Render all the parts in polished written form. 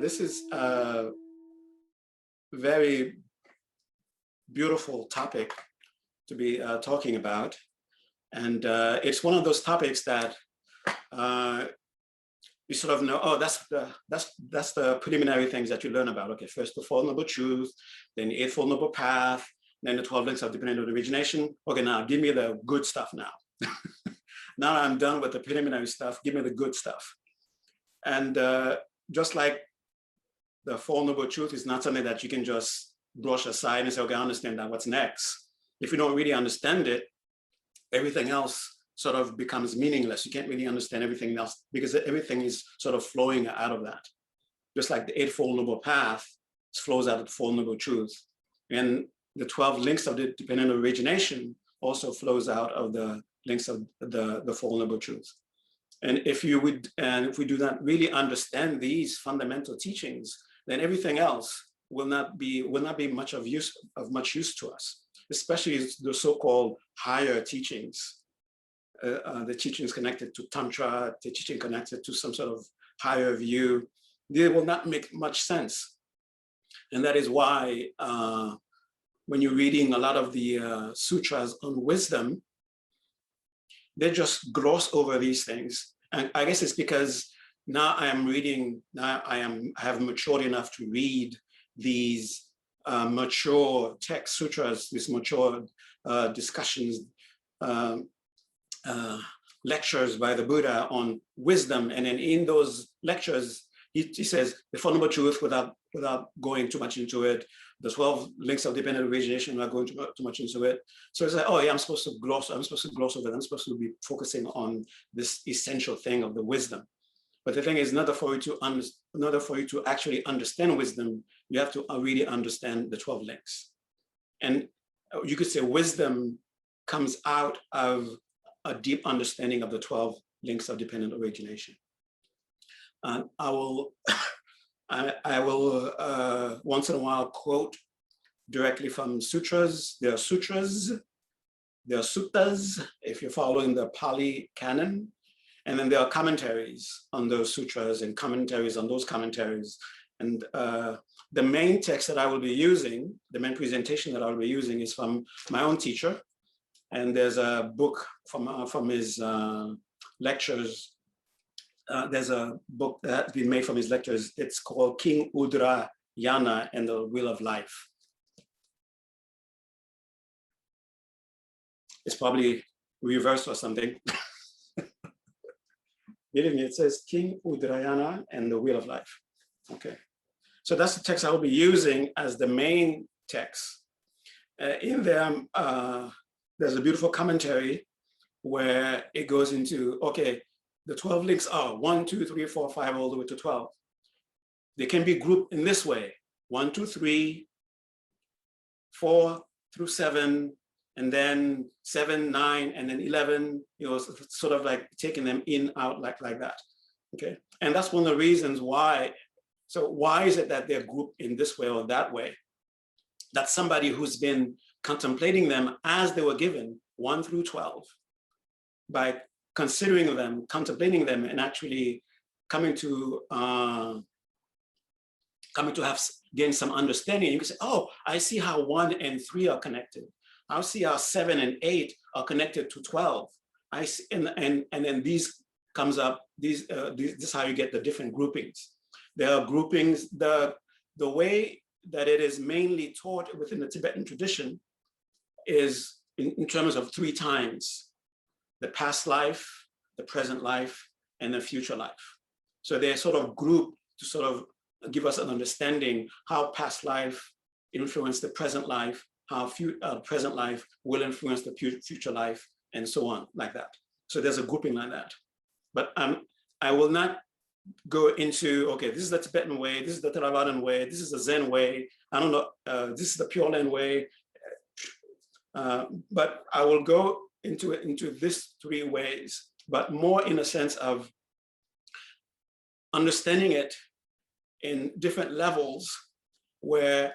This is a very beautiful topic to be talking about. And it's one of those topics that you sort of know, oh, that's the preliminary things that you learn about. Okay, first the Four Noble Truths, then the Eightfold Noble Path, then the 12 Links of Dependent Origination. Okay, now give me the good stuff now. Now I'm done with the preliminary stuff, give me the good stuff. And just like the Four Noble Truths is not something that you can just brush aside and say, okay, I understand that, what's next? If you don't really understand it, everything else sort of becomes meaningless. You can't really understand everything else because everything is sort of flowing out of that. Just like the Eightfold Noble Path flows out of the Four Noble Truths. And the 12 Links of the Dependent Origination also flows out of the links of the Four Noble Truths. And if we do not really understand these fundamental teachings, then everything else will not be much use to us, especially the so-called higher teachings, the teachings connected to Tantra, the teaching connected to some sort of higher view. They will not make much sense. And that is why when you're reading a lot of the sutras on wisdom, they just gloss over these things. And I guess it's because now I have matured enough to read these mature text sutras, these mature discussions, lectures by the Buddha on wisdom. And then in those lectures, he says the Four Noble Truth without going too much into it, the 12 Links of Dependent Origination without going too much into it. So it's like, oh yeah, I'm supposed to gloss over that. I'm supposed to be focusing on this essential thing of the wisdom. But the thing is, in order for you to actually understand wisdom, you have to really understand the 12 links. And you could say wisdom comes out of a deep understanding of the 12 Links of Dependent Origination. I will once in a while quote directly from sutras. There are sutras, there are suttas, if you're following the Pali canon, and then there are commentaries on those sutras and commentaries on those commentaries. And the main text that I will be using, the main presentation that I will be using is from my own teacher. And there's a book from his lectures. There's a book that's been made from his lectures. It's called King Udrayana and the Wheel of Life. It's probably reversed or something. It says King Udrayana and the Wheel of Life. Okay, so that's the text I will be using as the main text. In there, there's a beautiful commentary where it goes into, okay, the 12 links are 1, 2, 3, 4, 5, all the way to 12. They can be grouped in this way: 1, 2, 3, 4 through 7, and then 7, 9, and then 11. You know, sort of like taking them in, out, like that. Okay, and that's one of the reasons why. So why is it that they're grouped in this way or that way? That's somebody who's been contemplating them as they were given, 1 through 12, by considering them, contemplating them, and actually coming to gain some understanding. You can say, oh, I see how 1 and 3 are connected. I see how 7 and 8 are connected to 12. I see, and then these comes up. This is how you get the different groupings. There are groupings. The way that it is mainly taught within the Tibetan tradition is in terms of 3 times: the past life, the present life, and the future life. So they're sort of grouped to sort of give us an understanding how past life influenced the present life, how present life will influence the future life, and so on, like that. So there's a grouping like that. But I will not go into, okay, this is the Tibetan way, this is the Theravadan way, this is the Zen way, I don't know, this is the Pure Land way. But I will go into these 3 ways, but more in a sense of understanding it in different levels where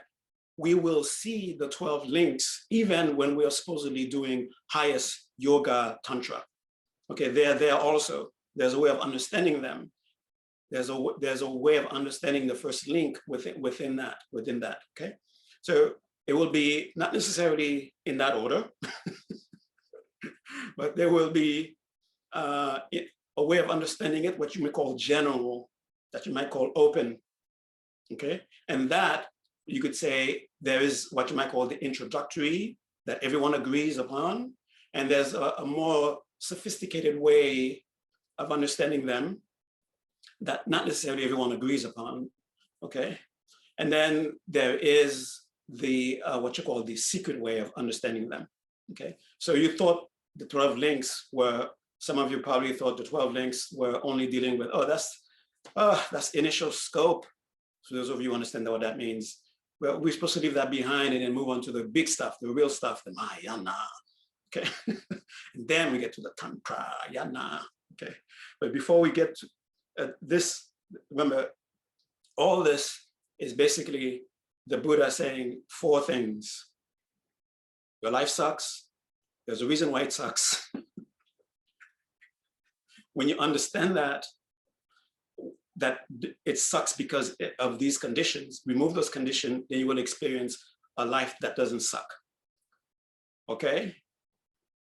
we will see the 12 links, even when we are supposedly doing highest yoga tantra. Okay, they're there also. There's a way of understanding them. there's a way of understanding the first link within that. Okay, so it will be not necessarily in that order, but there will be a way of understanding it, what you may call general, that you might call open. Okay, and that you could say there is what you might call the introductory that everyone agrees upon, and there's a more sophisticated way of understanding them that not necessarily everyone agrees upon. Okay, and then there is the what you call the secret way of understanding them. Okay, so you thought the 12 links were, some of you probably thought the 12 links were only dealing with, that's initial scope. So those of you who understand what that means, well, we're supposed to leave that behind and then move on to the big stuff, the real stuff, the Mahayana. Okay, and then we get to the Tantra, Yana. Okay, but before we get to this, remember, all this is basically the Buddha saying 4 things. Your life sucks. There's a reason why it sucks. When you understand that it sucks because of these conditions, remove those conditions, then you will experience a life that doesn't suck. Okay?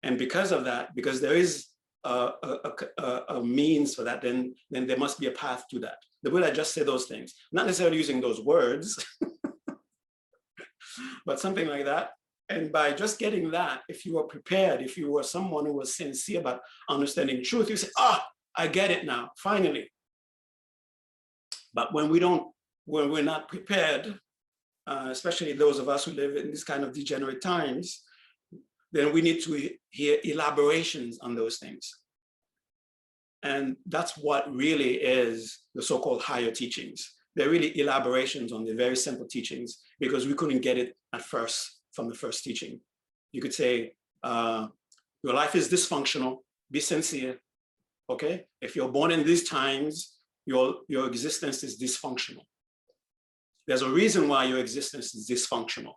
And because of that, because there is a means for that, then there must be a path to that. The Buddha just said those things, not necessarily using those words, but something like that. And by just getting that, if you were prepared, if you were someone who was sincere about understanding truth, you say, I get it now, finally. But when we're not prepared, especially those of us who live in this kind of degenerate times, then we need to hear elaborations on those things. And that's what really is the so-called higher teachings. They're really elaborations on the very simple teachings, because we couldn't get it at first from the first teaching. You could say, your life is dysfunctional, be sincere, okay? If you're born in these times, your existence is dysfunctional. There's a reason why your existence is dysfunctional.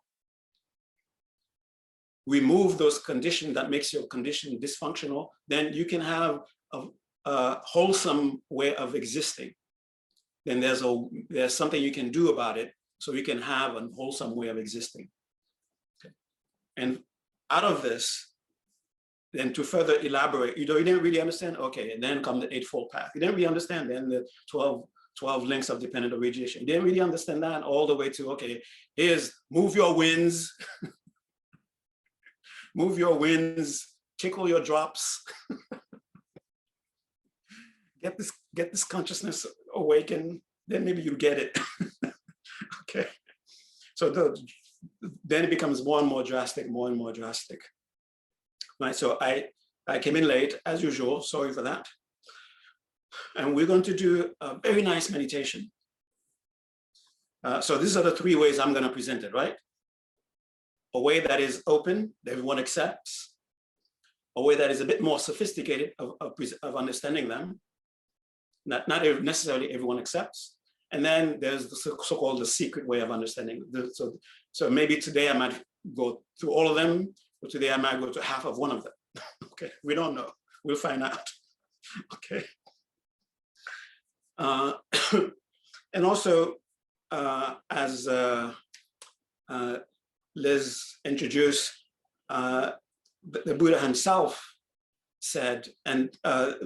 Remove those conditions that makes your condition dysfunctional, then you can have a wholesome way of existing. Then there's something you can do about it, so you can have a wholesome way of existing. Okay. And out of this, then to further elaborate, you didn't really understand, okay, and then come the Eightfold Path. You didn't really understand then the 12 links of dependent origination. You didn't really understand that all the way to, okay, here's move your winds, move your winds, tickle your drops. Get this consciousness awakened, then maybe you get it. Okay. So then it becomes more and more drastic, Right, so I came in late, as usual, sorry for that. And we're going to do a very nice meditation. So these are the 3 ways I'm going to present it, right? A way that is open, that everyone accepts. A way that is a bit more sophisticated of understanding them. Not necessarily everyone accepts. And then there's the so-called the secret way of understanding. So maybe today I might go through all of them, or today I might go to half of one of them. Okay, we don't know. We'll find out. Okay. And also, as Liz introduced, the Buddha himself said, and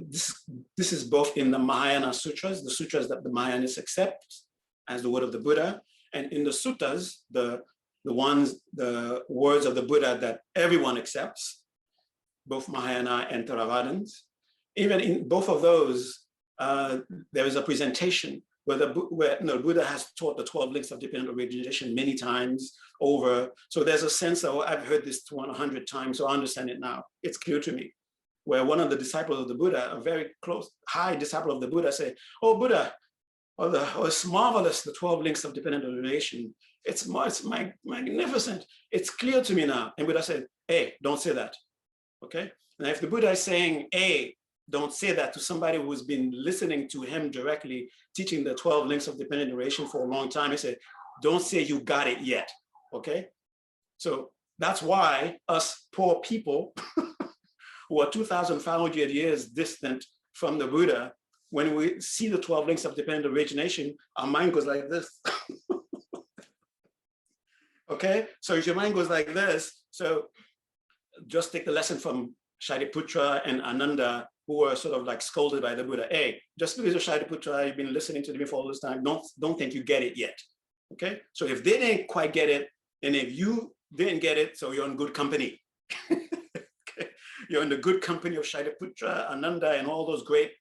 this is both in the Mahayana sutras, the sutras that the Mahayanists accept as the word of the Buddha, and in the suttas, the words of the Buddha that everyone accepts, both Mahayana and Theravadins. Even in both of those, there is a presentation where the Buddha has taught the 12 links of dependent origination many times over. So there's a sense of, I've heard this 100 times, so I understand it now. It's clear to me. Where one of the disciples of the Buddha, a very close, high disciple of the Buddha, say, "Oh Buddha, it's marvelous, the 12 links of dependent origination. It's magnificent. It's clear to me now." And Buddha said, "Hey, don't say that." Okay. And if the Buddha is saying, "Hey, don't say that," to somebody who's been listening to him directly, teaching the 12 links of dependent origination for a long time, he said, "Don't say you got it yet." Okay. So that's why us poor people who are 2,500 years distant from the Buddha, when we see the 12 links of dependent origination, our mind goes like this. Okay, so if your mind goes like this, so just take the lesson from Shariputra and Ananda, who were sort of like scolded by the Buddha. Hey, just because you're Shariputra, you've been listening to me for all this time, don't think you get it yet. Okay, so if they didn't quite get it, and if you didn't get it, so you're in good company. Okay? You're in the good company of Shariputra, Ananda, and all those great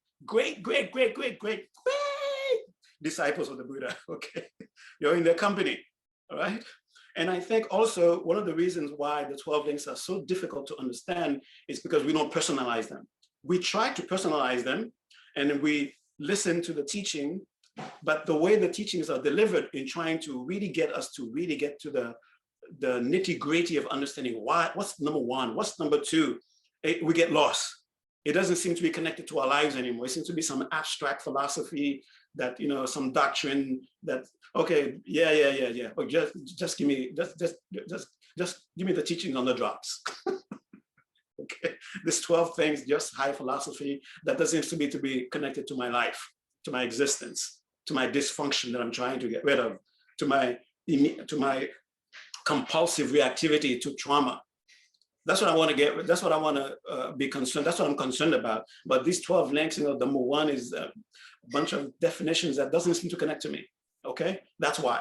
disciples of the Buddha. Okay, you're in their company. All right. And I think also one of the reasons why the 12 links are so difficult to understand is because we don't personalize them. We try to personalize them and we listen to the teaching, but the way the teachings are delivered in trying to really get us to really get to the nitty-gritty of understanding what's number one, what's number two, we get lost. It doesn't seem to be connected to our lives anymore. It seems to be some abstract philosophy that, you know, some doctrine that, okay, yeah. But just give me, just give me the teaching on the drops. Okay, this 12 things, just high philosophy that doesn't seem to be connected to my life, to my existence, to my dysfunction that I'm trying to get rid of, to my compulsive reactivity to trauma. That's what I want to get. That's what I want to be concerned. That's what I'm concerned about. But these 12 links, you know, number one is a bunch of definitions that doesn't seem to connect to me. Okay, that's why.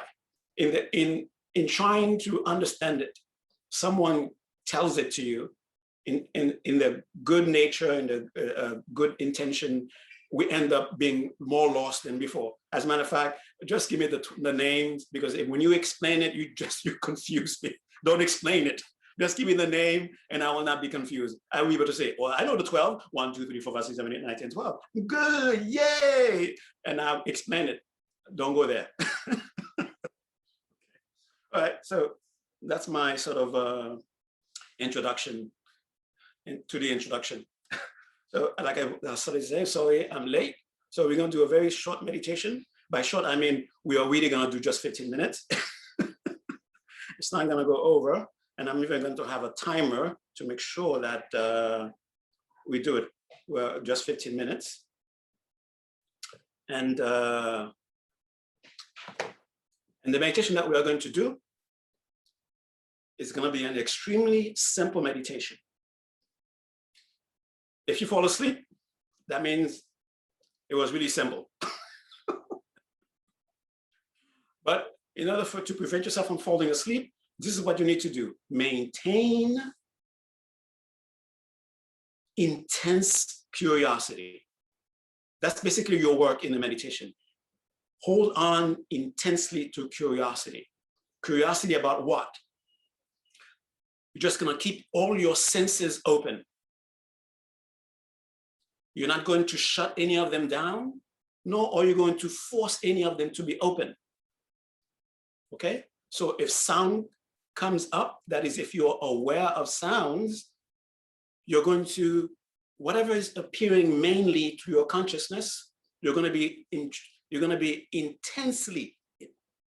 In trying to understand it, someone tells it to you in the good nature and the good intention. We end up being more lost than before. As a matter of fact, just give me the names, because when you explain it, you confuse me. Don't explain it. Just give me the name and I will not be confused. I will be able to say, well, I know the 12, 1, 2, 3, 4, 5, 6, 7, 8, 9, 10, 12. Good, yay. And I'll explain it. Don't go there. All right, so that's my sort of introduction to the introduction. So like I started to say, sorry, I'm late. So we're gonna do a very short meditation. By short, I mean, we are really gonna do just 15 minutes. It's not gonna go over. And I'm even going to have a timer to make sure that we do it. Well, just 15 minutes. And the meditation that we are going to do is going to be an extremely simple meditation. If you fall asleep, that means it was really simple. But in order to prevent yourself from falling asleep, this is what you need to do. Maintain intense curiosity. That's basically your work in the meditation. Hold on intensely to curiosity. Curiosity about what? You're just going to keep all your senses open. You're not going to shut any of them down, nor are you going to force any of them to be open. Okay? So if sound comes up, that is, if you're aware of sounds, you're going to, whatever is appearing mainly to your consciousness, you're going to be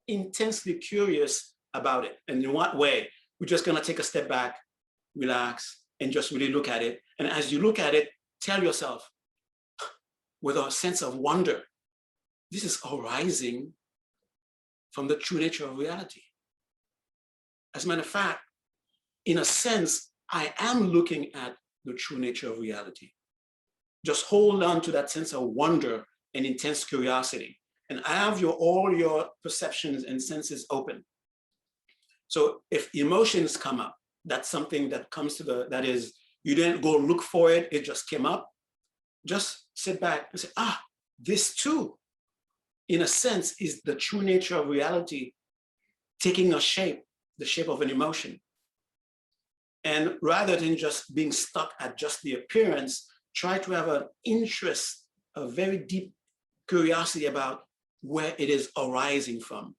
intensely curious about it. And in what way? We're just going to take a step back, relax, and just really look at it. And as you look at it, tell yourself with a sense of wonder, this is arising from the true nature of reality. As a matter of fact, in a sense, I am looking at the true nature of reality. Just hold on to that sense of wonder and intense curiosity. And I have all your perceptions and senses open. So if emotions come up, that's something that comes to that is, you didn't go look for it, it just came up. Just sit back and say, this too, in a sense, is the true nature of reality taking a shape, the shape of an emotion. And rather than just being stuck at just the appearance, try to have an interest, a very deep curiosity about where it is arising from.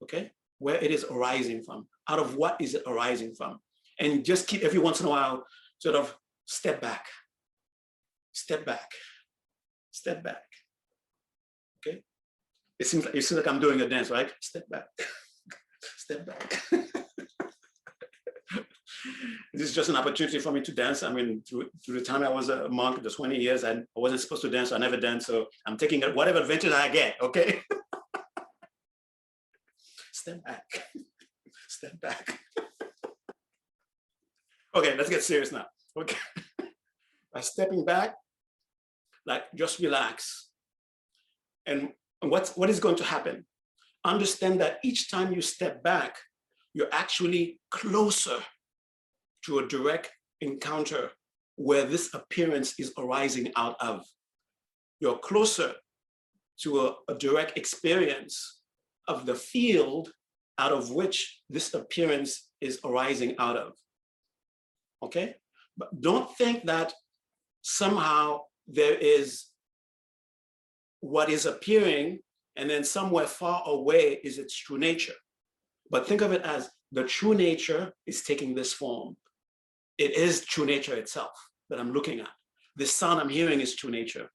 Okay? Where it is arising from. Out of what is it arising from? And just keep every once in a while, sort of step back, step back, step back. Okay? It seems like I'm doing a dance, right? Step back. Step back. This is just an opportunity for me to dance. I mean, through the time I was a monk, the 20 years, I wasn't supposed to dance, so I never danced. So I'm taking whatever advantage I get, okay? Step back, step back. Okay, let's get serious now. Okay. By stepping back, like just relax. And what is going to happen? Understand that each time you step back, you're actually closer to a direct encounter where this appearance is arising out of. You're closer to a direct experience of the field out of which this appearance is arising out of. Okay? But don't think that somehow there is what is appearing and then somewhere far away is its true nature. But think of it as the true nature is taking this form. It is true nature itself that I'm looking at. The sound I'm hearing is true nature.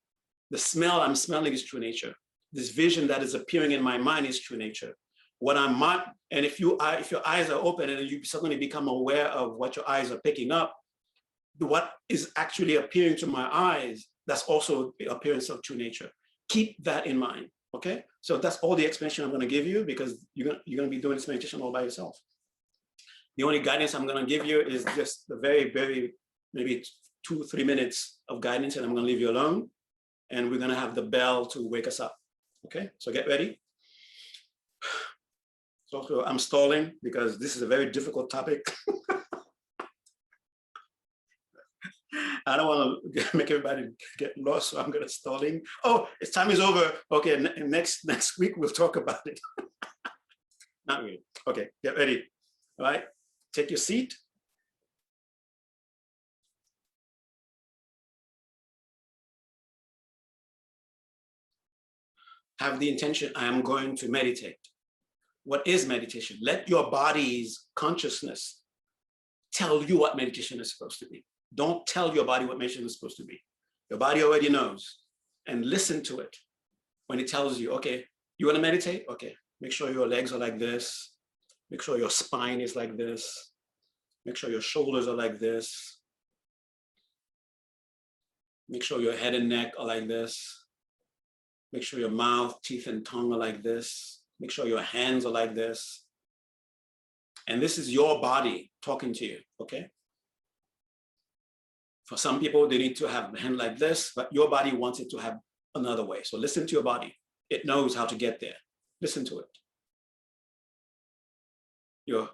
The smell I'm smelling is true nature. This vision that is appearing in my mind is true nature. What I'm not, and if your eyes are open and you suddenly become aware of what your eyes are picking up, what is actually appearing to my eyes, that's also the appearance of true nature. Keep that in mind, okay? So that's all the explanation I'm gonna give you because you're gonna be doing this meditation all by yourself. The only guidance I'm gonna give you is just the very, very, maybe 2-3 minutes of guidance, and I'm gonna leave you alone. And we're gonna have the bell to wake us up, okay? So get ready. So I'm stalling because this is a very difficult topic. I don't want to make everybody get lost, so I'm going to stalling. Oh, its time is over. Okay, next week we'll talk about it. Not really. Okay, get ready. All right, take your seat. Have the intention, I am going to meditate. What is meditation? Let your body's consciousness tell you what meditation is supposed to be. Don't tell your body what meditation is supposed to be. Your body already knows. And listen to it when it tells you, okay, you want to meditate? Okay, make sure your legs are like this. Make sure your spine is like this. Make sure your shoulders are like this. Make sure your head and neck are like this. Make sure your mouth, teeth, and tongue are like this. Make sure your hands are like this. And this is your body talking to you, okay? For some people, they need to have a hand like this, but your body wants it to have another way. So listen to your body. It knows how to get there. Listen to it.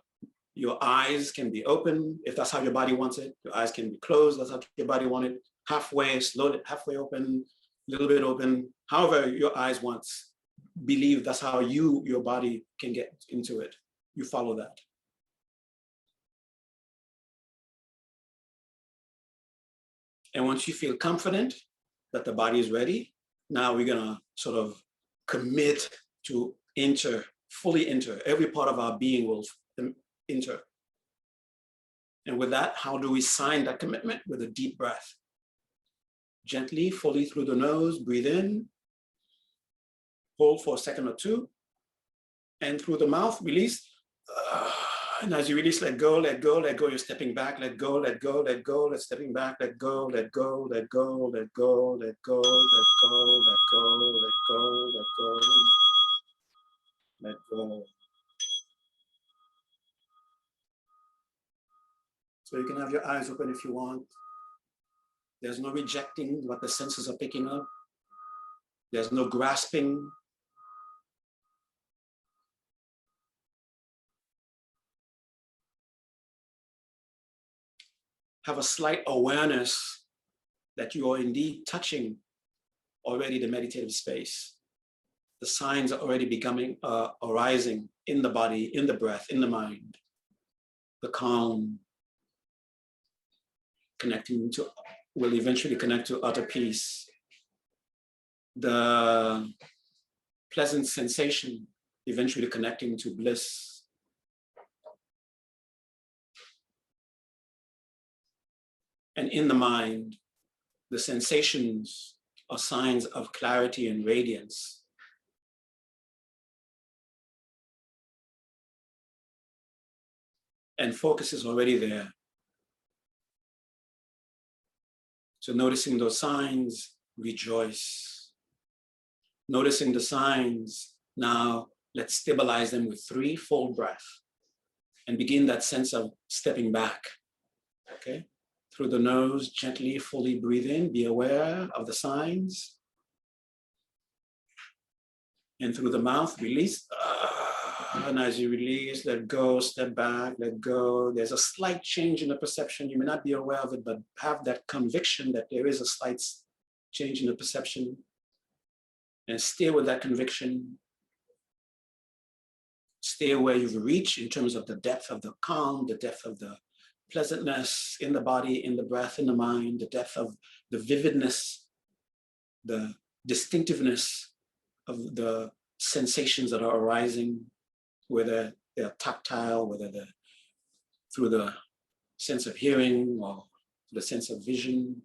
Your eyes can be open if that's how your body wants it. Your eyes can be closed, that's how your body wants it. Halfway, slowly, halfway open, a little bit open. However your eyes wants, believe that's how your body can get into it. You follow that. And once you feel confident that the body is ready, now we're gonna sort of commit to fully enter. Every part of our being will enter. And with that, how do we sign that commitment? With a deep breath. Gently, fully through the nose, breathe in, hold for a second or two, and through the mouth, release. And as you release, let go, let go, let go. You're stepping back, let go, let go, let go, let stepping back, let go, let go, let go, let go, let go, let go, let go, let go, let go, let go. So you can have your eyes open if you want. There's no rejecting what the senses are picking up. There's no grasping. Have a slight awareness that you are indeed touching already the meditative space. The signs are already becoming, arising in the body, in the breath, in the mind. The calm, will eventually connect to utter peace. The pleasant sensation, eventually connecting to bliss. And in the mind, the sensations are signs of clarity and radiance. And focus is already there. So noticing those signs, rejoice. Noticing the signs, now let's stabilize them with 3 full breaths and begin that sense of stepping back, okay? Through the nose, gently, fully breathe in, be aware of the signs. And through the mouth, release. And as you release, let go, step back, let go. There's a slight change in the perception. You may not be aware of it, but have that conviction that there is a slight change in the perception. And stay with that conviction. Stay where you've reached in terms of the depth of the calm, the depth of the pleasantness in the body, in the breath, in the mind, the depth of the vividness, the distinctiveness of the sensations that are arising, whether they're tactile, whether they're through the sense of hearing or the sense of vision.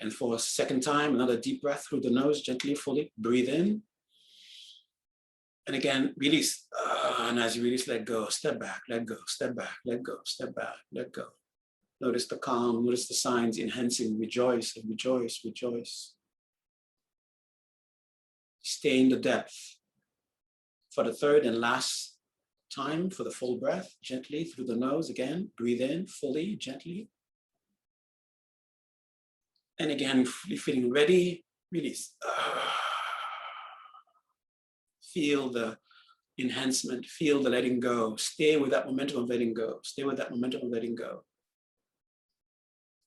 And for a second time, another deep breath through the nose, gently, fully breathe in. And again, release. And as you release, let go, step back, let go, step back, let go, step back, let go. Notice the calm, notice the signs enhancing, rejoice and rejoice, rejoice. Stay in the depth. For the third and last time, for the full breath, gently through the nose again, breathe in fully, gently. And again, feeling ready, release. Feel the enhancement, feel the letting go. Stay with that momentum of letting go. Stay with that momentum of letting go.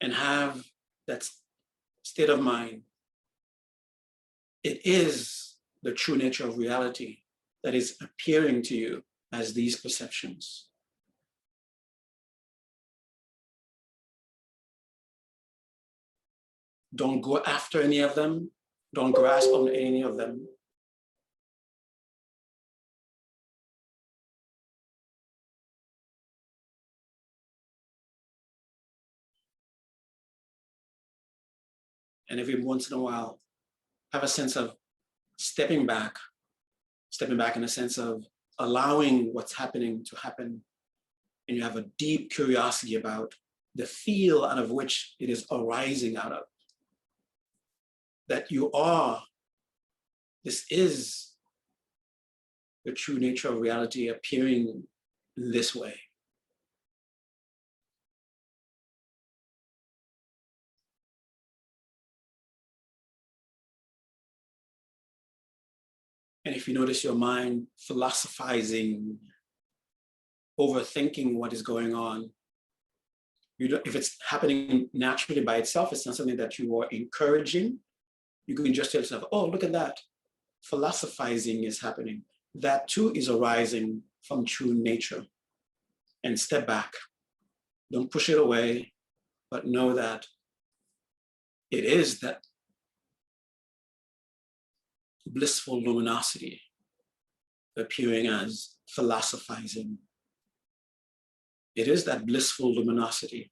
And have that state of mind. It is the true nature of reality that is appearing to you as these perceptions. Don't go after any of them. Don't grasp on any of them. And every once in a while, have a sense of stepping back in a sense of allowing what's happening to happen. And you have a deep curiosity about the feel out of which it is arising out of. That you are, this is the true nature of reality appearing this way. And if you notice your mind philosophizing, overthinking what is going on, if it's happening naturally by itself, it's not something that you are encouraging, you can just tell yourself, oh, look at that. Philosophizing is happening. That too is arising from true nature. And step back. Don't push it away, but know that it is that blissful luminosity appearing as philosophizing. It is that blissful luminosity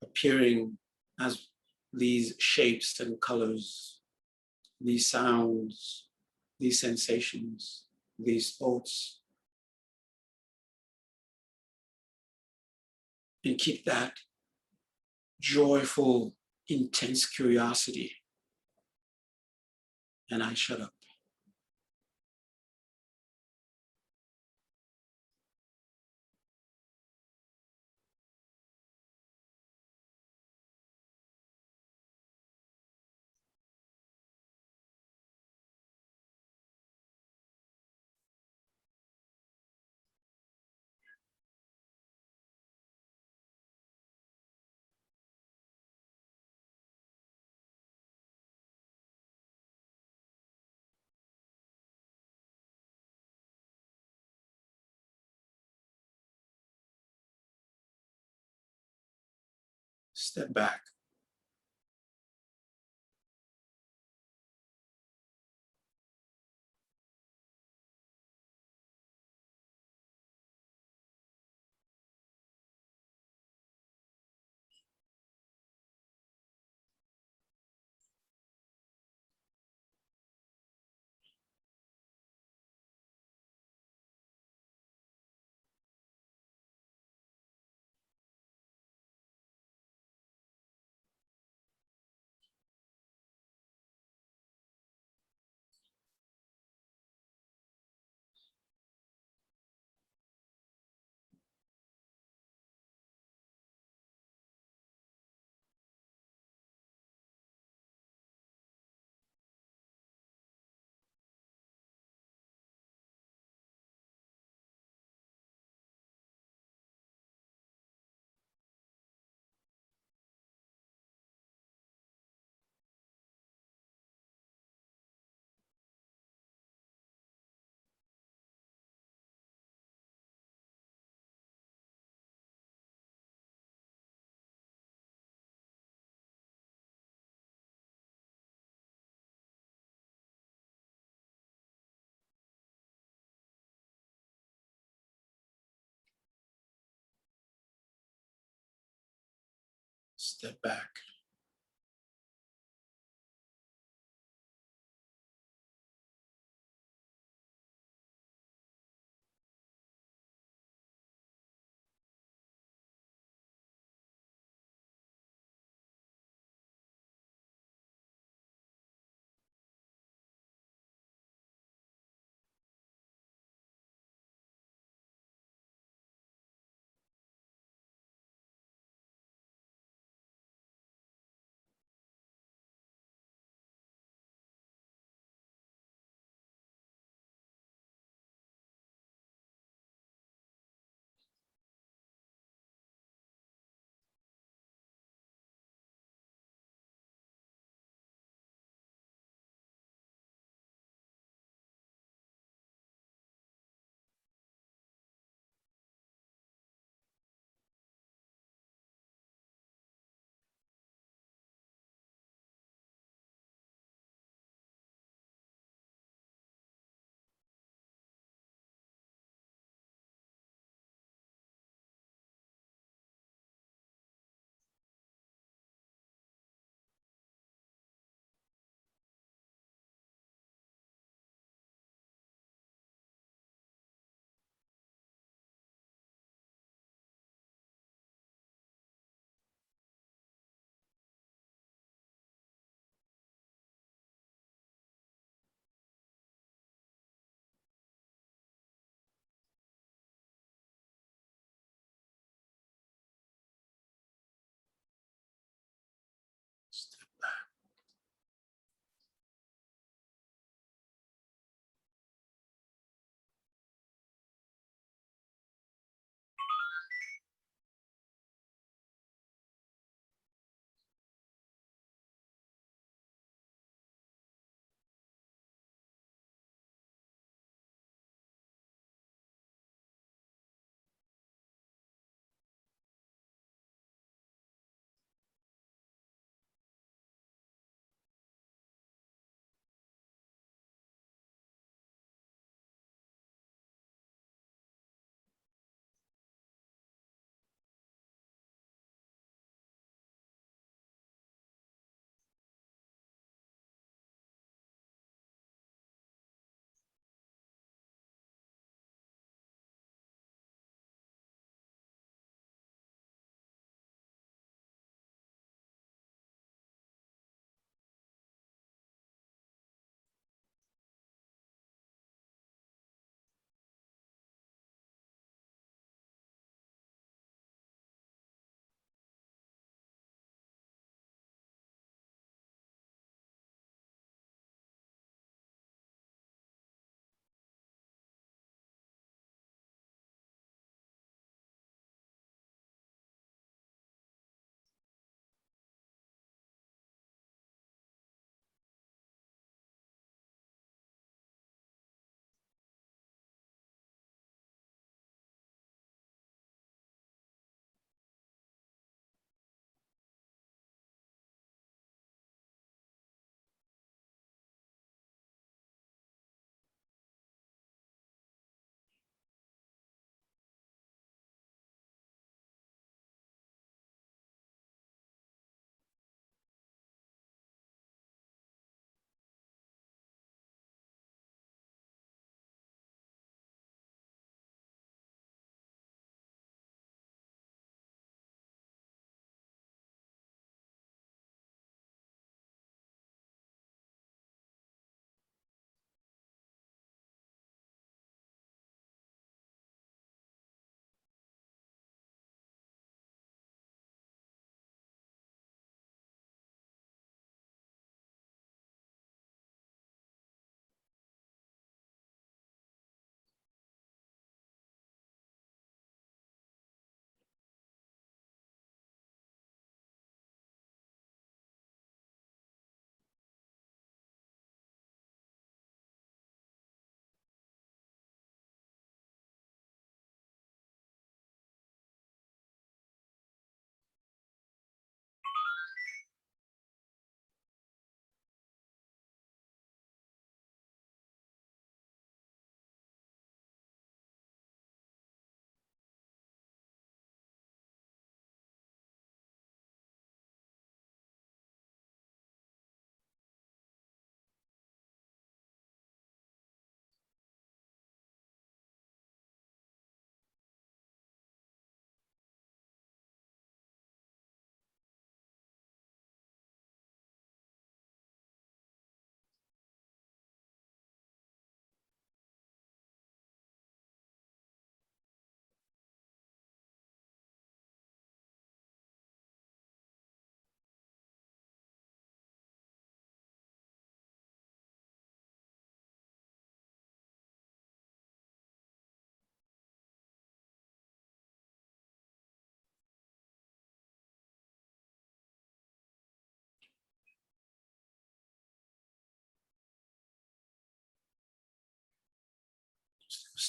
appearing as these shapes and colors, these sounds, these sensations, these thoughts. And keep that joyful, intense curiosity. And I shut up. Step back. Step back.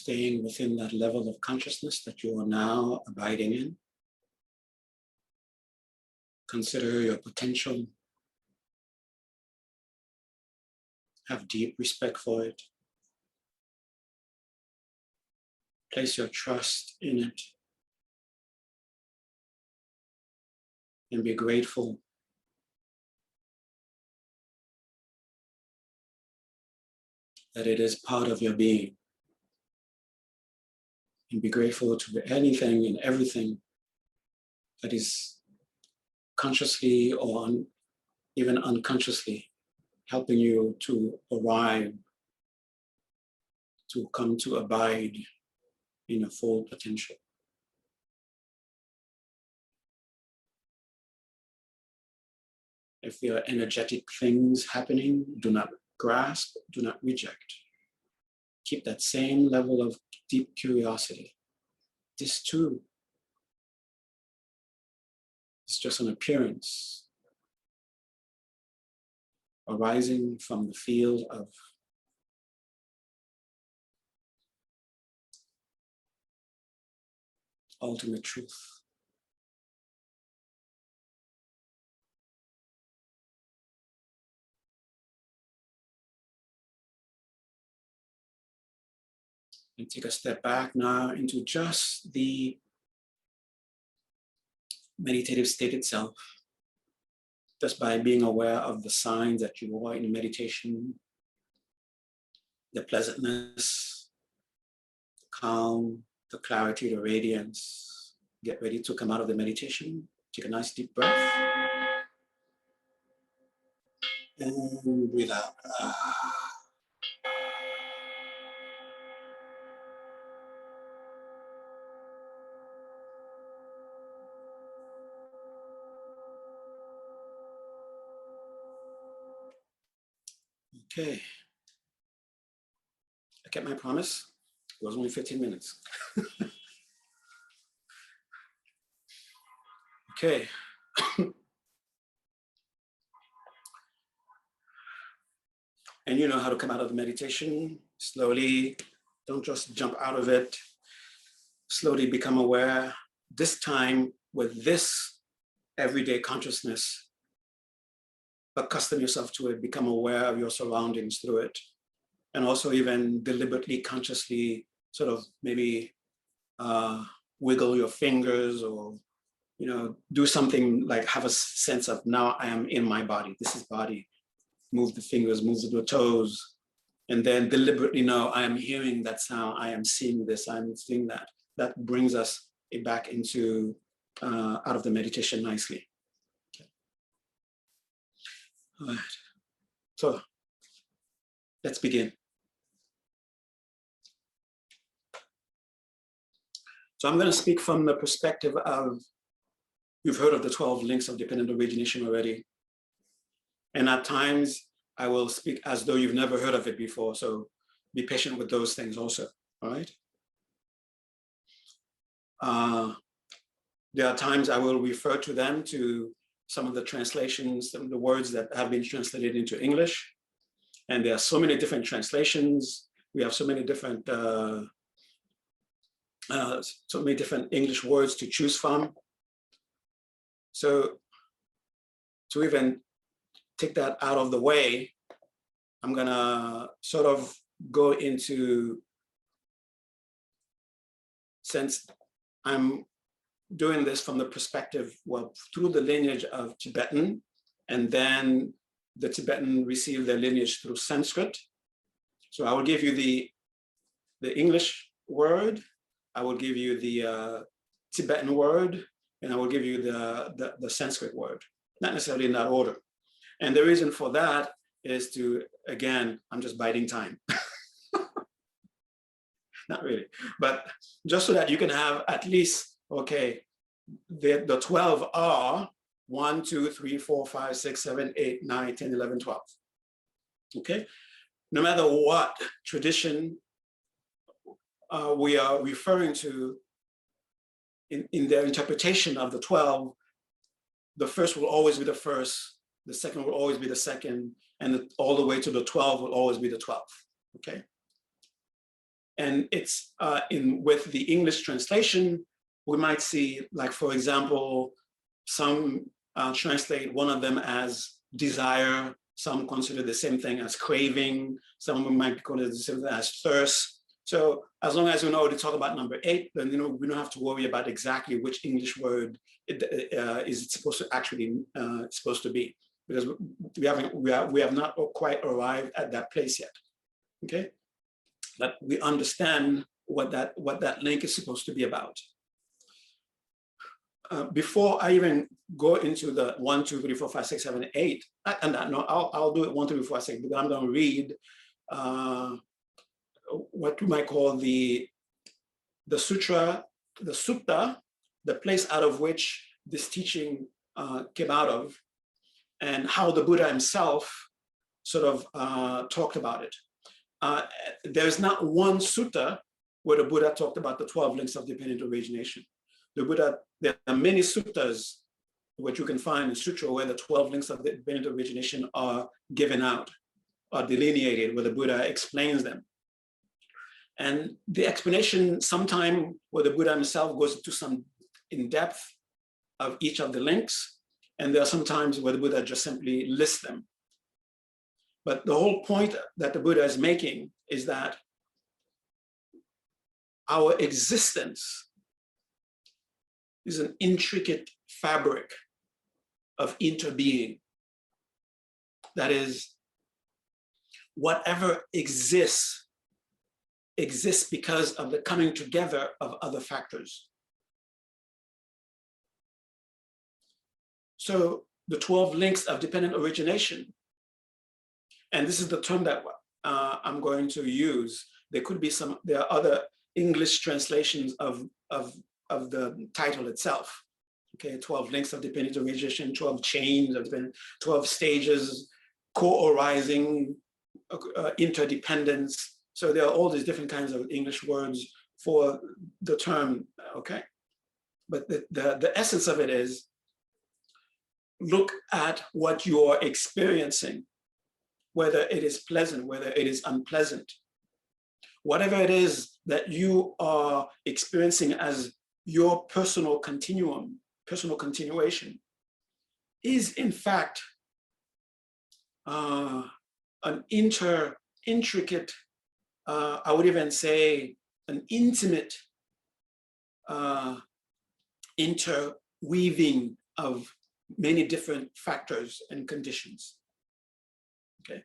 staying within that level of consciousness that you are now abiding in. Consider your potential. Have deep respect for it. Place your trust in it. And be grateful that it is part of your being. And be grateful to anything and everything that is consciously or even unconsciously helping you to arrive, to come to abide in a full potential. If there are energetic things happening, do not grasp, do not reject. Keep that same level of deep curiosity. This too is just an appearance arising from the field of ultimate truth. And take a step back now into just the meditative state itself, just by being aware of the signs that you are in meditation, the pleasantness, the calm, the clarity, the radiance. Get ready to come out of the meditation. Take a nice deep breath. And breathe out. Okay. I kept my promise. It was only 15 minutes. Okay. And you know how to come out of the meditation slowly. Don't just jump out of it. Slowly become aware. This time with this everyday consciousness, accustom yourself to it, become aware of your surroundings through it. And also even deliberately, consciously sort of maybe wiggle your fingers or, you know, do something like have a sense of now I am in my body. This is body. Move the fingers, move the toes, and then deliberately know I am hearing that sound, I am seeing this, I'm seeing that. That brings us back into out of the meditation nicely. Okay. All right. So let's begin. So I'm going to speak from the perspective of, you've heard of the 12 links of dependent origination already. And at times I will speak as though you've never heard of it before. So be patient with those things also, all right? There are times I will refer to them, to some of the translations, some of the words that have been translated into English. And there are so many different translations. We have so many different English words to choose from. So to even take that out of the way, I'm gonna sort of go into, since I'm doing this from the perspective, well, through the lineage of Tibetan, and then the Tibetan received their lineage through Sanskrit. So I will give you the English word, I will give you the Tibetan word, and I will give you the Sanskrit word, not necessarily in that order. And the reason for that is to, again, I'm just biding time. Not really, but just so that you can have at least, okay, the 12 are 1, 2, 3, 4, 5, 6, 7, 8, 9, 10, 11, 12. Okay, no matter what tradition we are referring to in their interpretation of the 12, the first will always be the first, the second will always be the second, and all the way to the 12 will always be the 12th, okay? And it's with the English translation, we might see, like, for example, some translate one of them as desire, some consider the same thing as craving, some of them might consider the same thing as thirst. So as long as we know to talk about number 8, then we don't have to worry about exactly which English word is it supposed to actually supposed to be, because we have not quite arrived at that place yet. Okay, but we understand what that link is supposed to be about. Before I even go into the 1, 2, 3, 4, 5, 6, 7, 8, and no, I'll do it 1, 2, 3, 4, 5, 6, because I'm going to read what we might call the sutra, the sutta, the place out of which this teaching came out of, and how the Buddha himself sort of talked about it. There's not one sutta where the Buddha talked about the 12 links of dependent origination. The Buddha, there are many suttas which you can find in sutra where the 12 links of dependent origination are given out, are delineated, where the Buddha explains them. And the explanation, sometime where the Buddha himself goes into some in depth of each of the links, and there are some times where the Buddha just simply lists them. But the whole point that the Buddha is making is that our existence is an intricate fabric of interbeing. That is, whatever exists because of the coming together of other factors. So the 12 links of dependent origination, and this is the term that I'm going to use. There could be there are other English translations of the title itself. Okay, 12 links of dependent origination, 12 chains of dependent, 12 stages, co-arising, interdependence. So there are all these different kinds of English words for the term, okay? But the essence of it is, look at what you are experiencing, whether it is pleasant, whether it is unpleasant. Whatever it is that you are experiencing as your personal continuum, personal continuation, is in fact an intricate, I would even say an intimate interweaving of many different factors and conditions. Okay,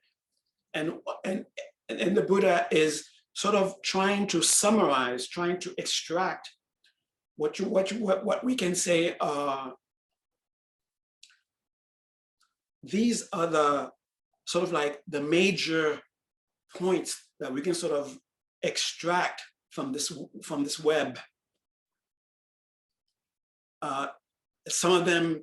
and the Buddha is sort of trying to summarize, trying to extract what we can say are, these are the sort of like the major points that we can sort of extract from this web. Some of them,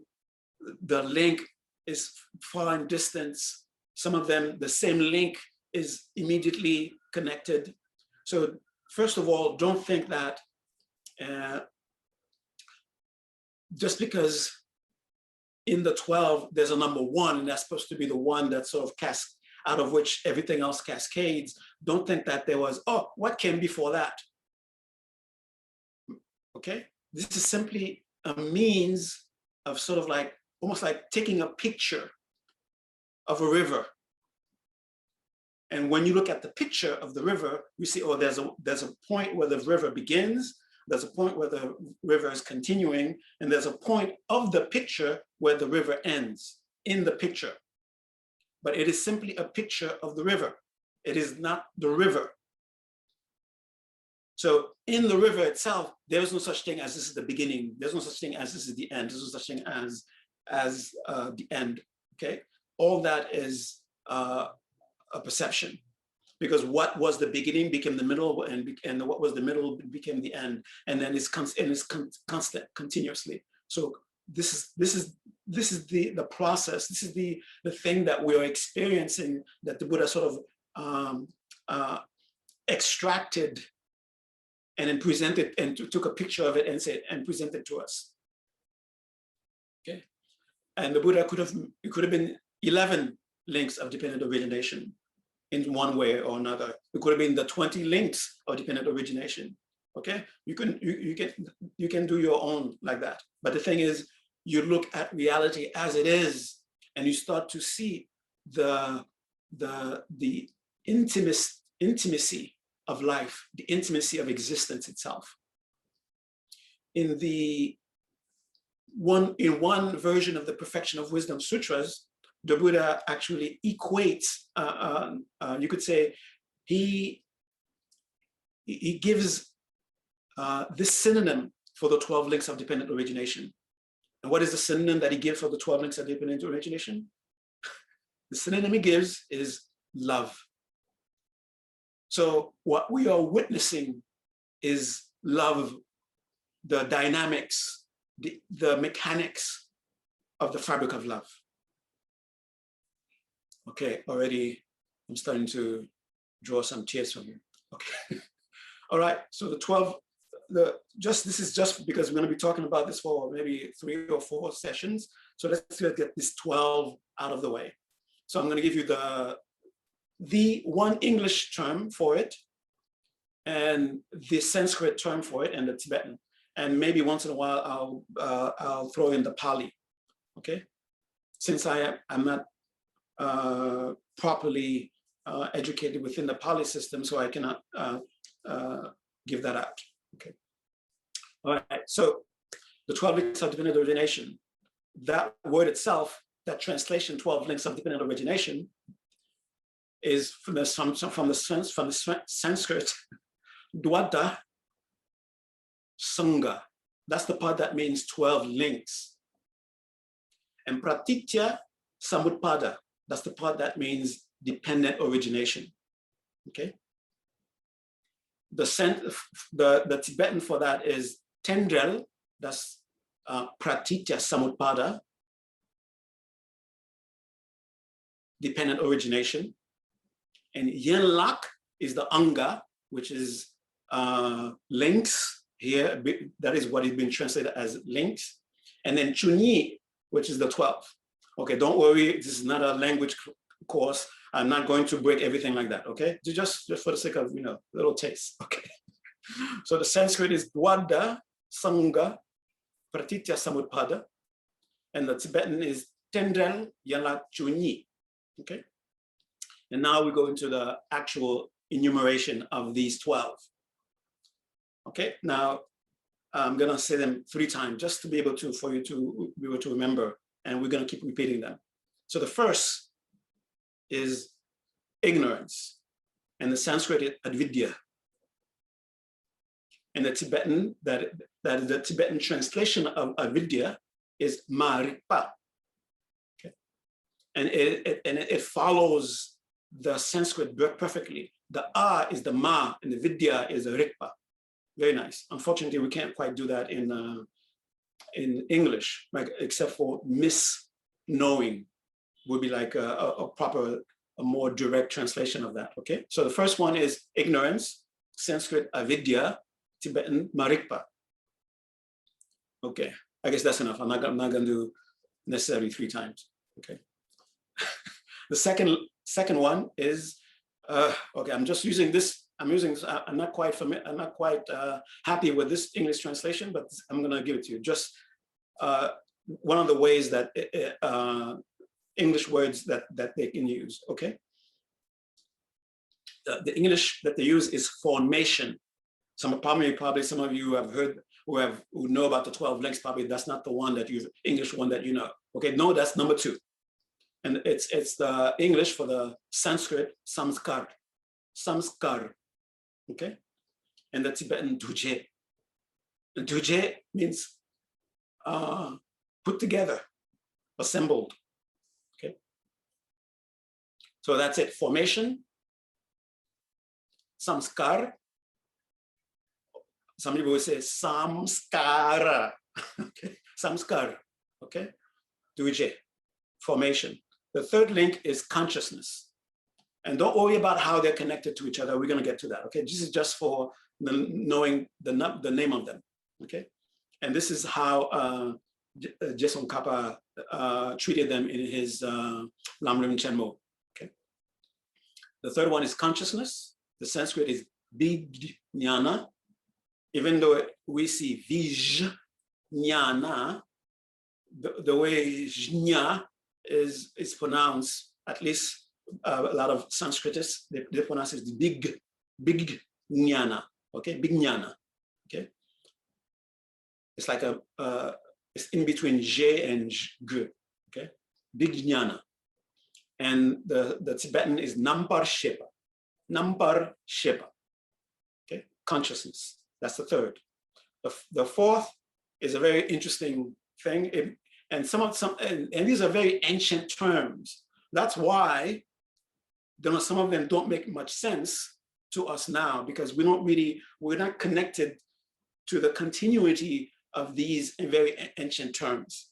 the link is far in distance. Some of them, the same link is immediately connected. So first of all, don't think that just because in the 12 there's a number 1 and that's supposed to be the one that sort of out of which everything else cascades, don't think that there was, oh, what came before that? Okay, this is simply a means of sort of like, almost like taking a picture of a river. And when you look at the picture of the river, you see, oh, there's a point where the river begins, there's a point where the river is continuing, and there's a point of the picture where the river ends in the picture. But it is simply a picture of the river. It is not the river. So in the river itself, there's no such thing as this is the beginning. There's no such thing as this is the end. There's no such thing as the end, okay? All that is a perception, because what was the beginning became the middle, and what was the middle became the end, and then it's constant continuously. So this is the process. This is the thing that we are experiencing, that the Buddha sort of extracted and then presented and took a picture of it and said and presented to us. Okay, and the Buddha could have been 11 links of dependent origination. in one way or another. It could have been the 20 links of dependent origination. Okay, you can do your own like that. But the thing is, you look at reality as it is, and you start to see the intimacy of life, the intimacy of existence itself. In one version of the Perfection of Wisdom Sutras, the Buddha actually equates, you could say, he gives this synonym for the 12 links of dependent origination. And what is the synonym that he gives for the 12 links of dependent origination? The synonym he gives is love. So what we are witnessing is love, the dynamics, the mechanics of the fabric of love. Okay, already I'm starting to draw some tears from you. Okay. All right, so the 12, this is just because we're going to be talking about this for maybe 3 or 4 sessions. So let's get this 12 out of the way. So I'm going to give you the one English term for it, and the Sanskrit term for it, and the Tibetan. And maybe once in a while I'll throw in the Pali. Okay, since I'm not properly educated within the Pali system, so I cannot give that out. Okay. All right. So the 12 links of dependent origination, that word itself, that translation, 12 links of dependent origination, is from the Sanskrit, Dwada Sangha. That's the part that means 12 links. And Pratitya Samutpada, that's the part that means dependent origination. Okay. The Tibetan for that is Tendrel, that's Pratitya Samutpada, dependent origination. And Yenlak is the Anga, which is links here. That is what is being translated as links. And then Chunyi, which is the 12. Okay, don't worry, this is not a language course. I'm not going to break everything like that, okay? Just for the sake of, little taste, okay? So the Sanskrit is Dwada Sangha Pratitya Samutpada, and the Tibetan is Tendrel Yenlak Chunyi, okay? And now we go into the actual enumeration of these 12. Okay, now I'm gonna say them 3 times just to be able to, for you to be able to remember, and we're gonna keep repeating them. So the first is ignorance, and the Sanskrit is avidya. And the Tibetan, that is the Tibetan translation of avidya is marikpa. Okay, and it follows the Sanskrit perfectly. The a is the ma, and the vidya is the rikpa. Very nice. Unfortunately, we can't quite do that in English, like, except for misknowing would be like a more direct translation of that. Okay, so the first one is ignorance, Sanskrit avidya, Tibetan marikpa. Okay, I guess that's enough. I'm not going to do necessarily 3 times. Okay. The second one is okay. I'm just using this. I'm not quite familiar. I'm not quite happy with this English translation, but I'm going to give it to you. Just one of the ways that English words that they can use. Okay. The English that they use is formation. Probably some of you have heard, who know about the 12 links. Probably that's not the one that English one that you know. Okay, no, that's number 2, and it's the English for the Sanskrit samskar. Okay, and the Tibetan duje. And duje means put together, assembled. Okay, so that's it. Formation, samskar. Some people will say samskara. Okay, samskar. Okay, duje, formation. The third link is consciousness. And don't worry about how they're connected to each other. We're going to get to that. Okay, this is just for knowing the name of them. Okay, and this is how Jason Kappa treated them in his Lamrim Chenmo. Okay, The third one is consciousness. The Sanskrit is vijnana. Even though we see vijnana, the way jna is pronounced, at least a lot of Sanskritists, they pronounce it big jnana, okay, big jnana, okay. It's like it's in between j and g, okay, big jnana. And the Tibetan is nampar shepa, okay, consciousness. That's the third. The fourth is a very interesting thing, and these are very ancient terms. That's why some of them don't make much sense to us now, because we're not connected to the continuity of these very ancient terms.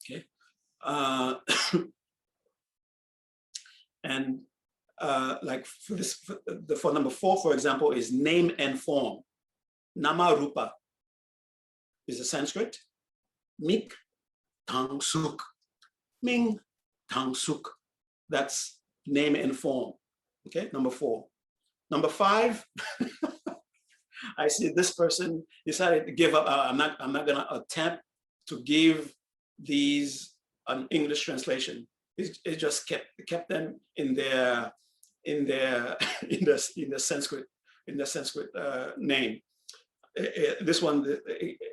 Okay, and like for number 4, for example, is name and form. Nama rupa is a Sanskrit. Mik tang suk, ming tang suk. That's name and form. Okay, number 4. Number 5. I see this person decided to give up. I'm not going to attempt to give these an English translation. It just kept them in the Sanskrit name. This one,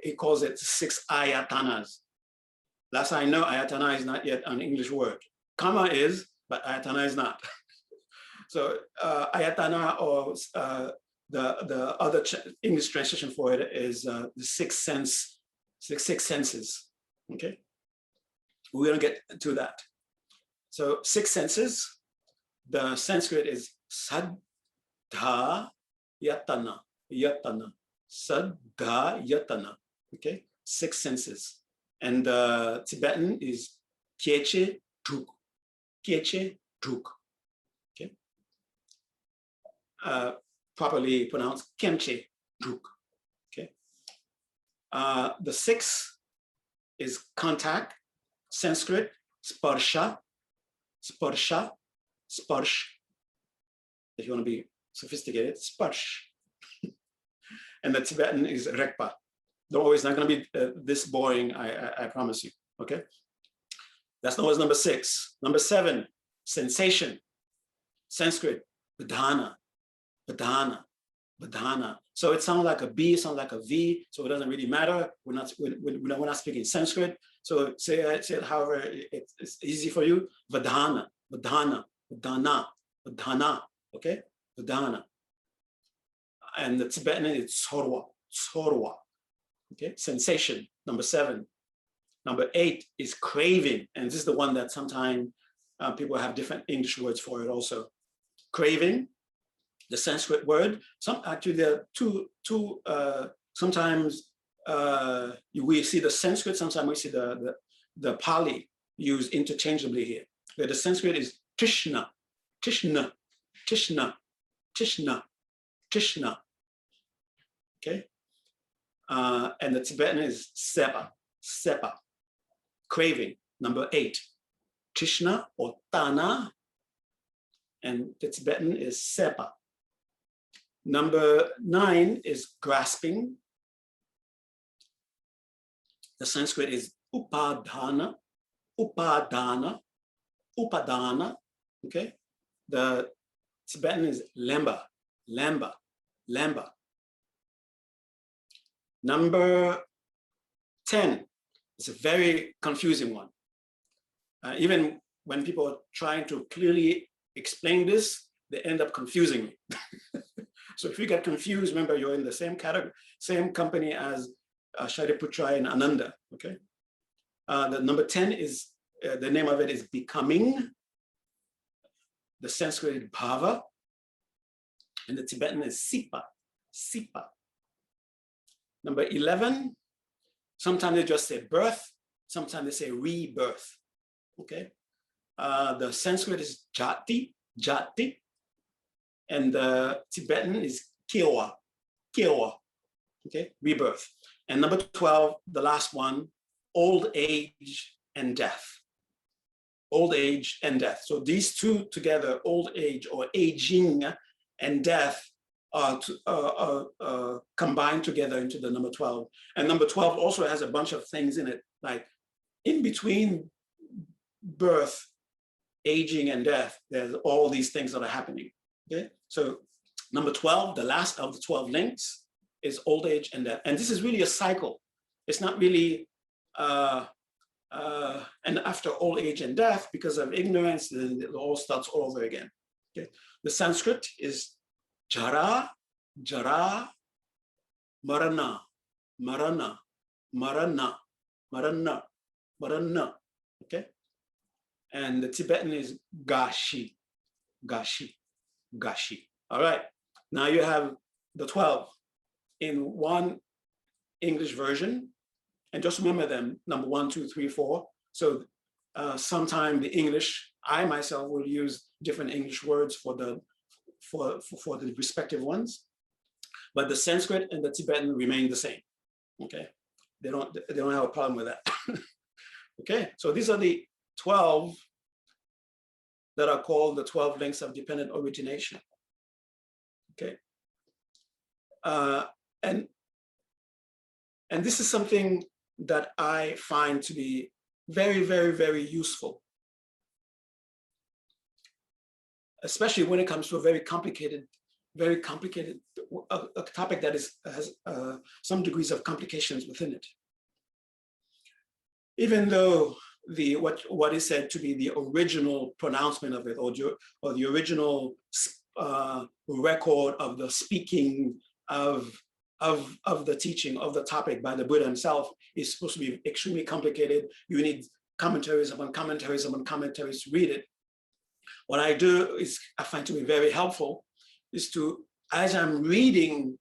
he calls it 6 ayatanas. Last I know, ayatana is not yet an English word. Kama is, but ayatana is not. So ayatana, or the other English translation for it is the six senses. Okay, we're gonna get to that. So 6 senses. The Sanskrit is saddha yatana, saddha yatana. Okay, 6 senses. And the Tibetan is kyeche druk, okay, properly pronounced kemche druk. Okay, the 6th is contact. Sanskrit sparsha, sparsh. If you want to be sophisticated, sparsh. And the Tibetan is rekpa. Don't worry, it's not going to be this boring, I promise you. Okay, that's always number 6. Number 7, sensation. Sanskrit badhana. So it sounds like a B, it sounds like a V, so it doesn't really matter. We're not speaking Sanskrit. So say it however it's easy for you. Vadhana. Okay, vadhana. And the Tibetan is tsorwa. Okay, sensation, number 7. Number 8 is craving, and this is the one that sometimes people have different English words for it also. Craving, the Sanskrit word. Actually there are two sometimes we see the Sanskrit, sometimes we see the Pali used interchangeably here. Where the Sanskrit is Tishna. Okay, and the Tibetan is sepa, craving, number 8. Tishna or tana, and the Tibetan is sepa. Number 9 is grasping. The Sanskrit is upadana. Okay, the Tibetan is lamba. Number 10 is a very confusing one. Even when people are trying to clearly explain this, they end up confusing me. So if you get confused, remember you're in the same category, same company as Shariputra and Ananda. Okay, the number 10 is the name of it is becoming. The Sanskrit is bhava, and the Tibetan is sipa. Number 11, sometimes they just say birth, sometimes they say rebirth. Okay, the Sanskrit is jati, and the Tibetan is kyewa. Okay, rebirth. And number 12, the last one, old age and death. old age and death. So these two together, old age or aging and death, are combined together into the number 12. And number 12 also has a bunch of things in it, like in between birth, aging, and death, there's all these things that are happening. Okay, so number 12, the last of the 12 links, is old age and death. And this is really a cycle. It's not really, and after old age and death, because of ignorance, then it all starts all over again. Okay, the Sanskrit is jara, jara, marana, marana, marana, marana, marana. Okay, and the Tibetan is gashi, gashi, gashi. All right, now you have the 12 in one English version, and just remember them, number 1, 2, 3, 4. So sometime the English, I myself will use different English words for the respective ones, but the Sanskrit and the Tibetan remain the same. Okay, they don't have a problem with that. Okay, so these are the 12 that are called the 12 links of dependent origination. Okay, and this is something that I find to be very, very, very useful, especially when it comes to a very complicated a topic that has some degrees of complications within it. Even though what is said to be the original pronouncement of it, or the original record of the speaking of the teaching of the topic by the Buddha himself, is supposed to be extremely complicated. You need commentaries upon commentaries upon commentaries to read it. What I do is, I find to be very helpful, is to, as I'm reading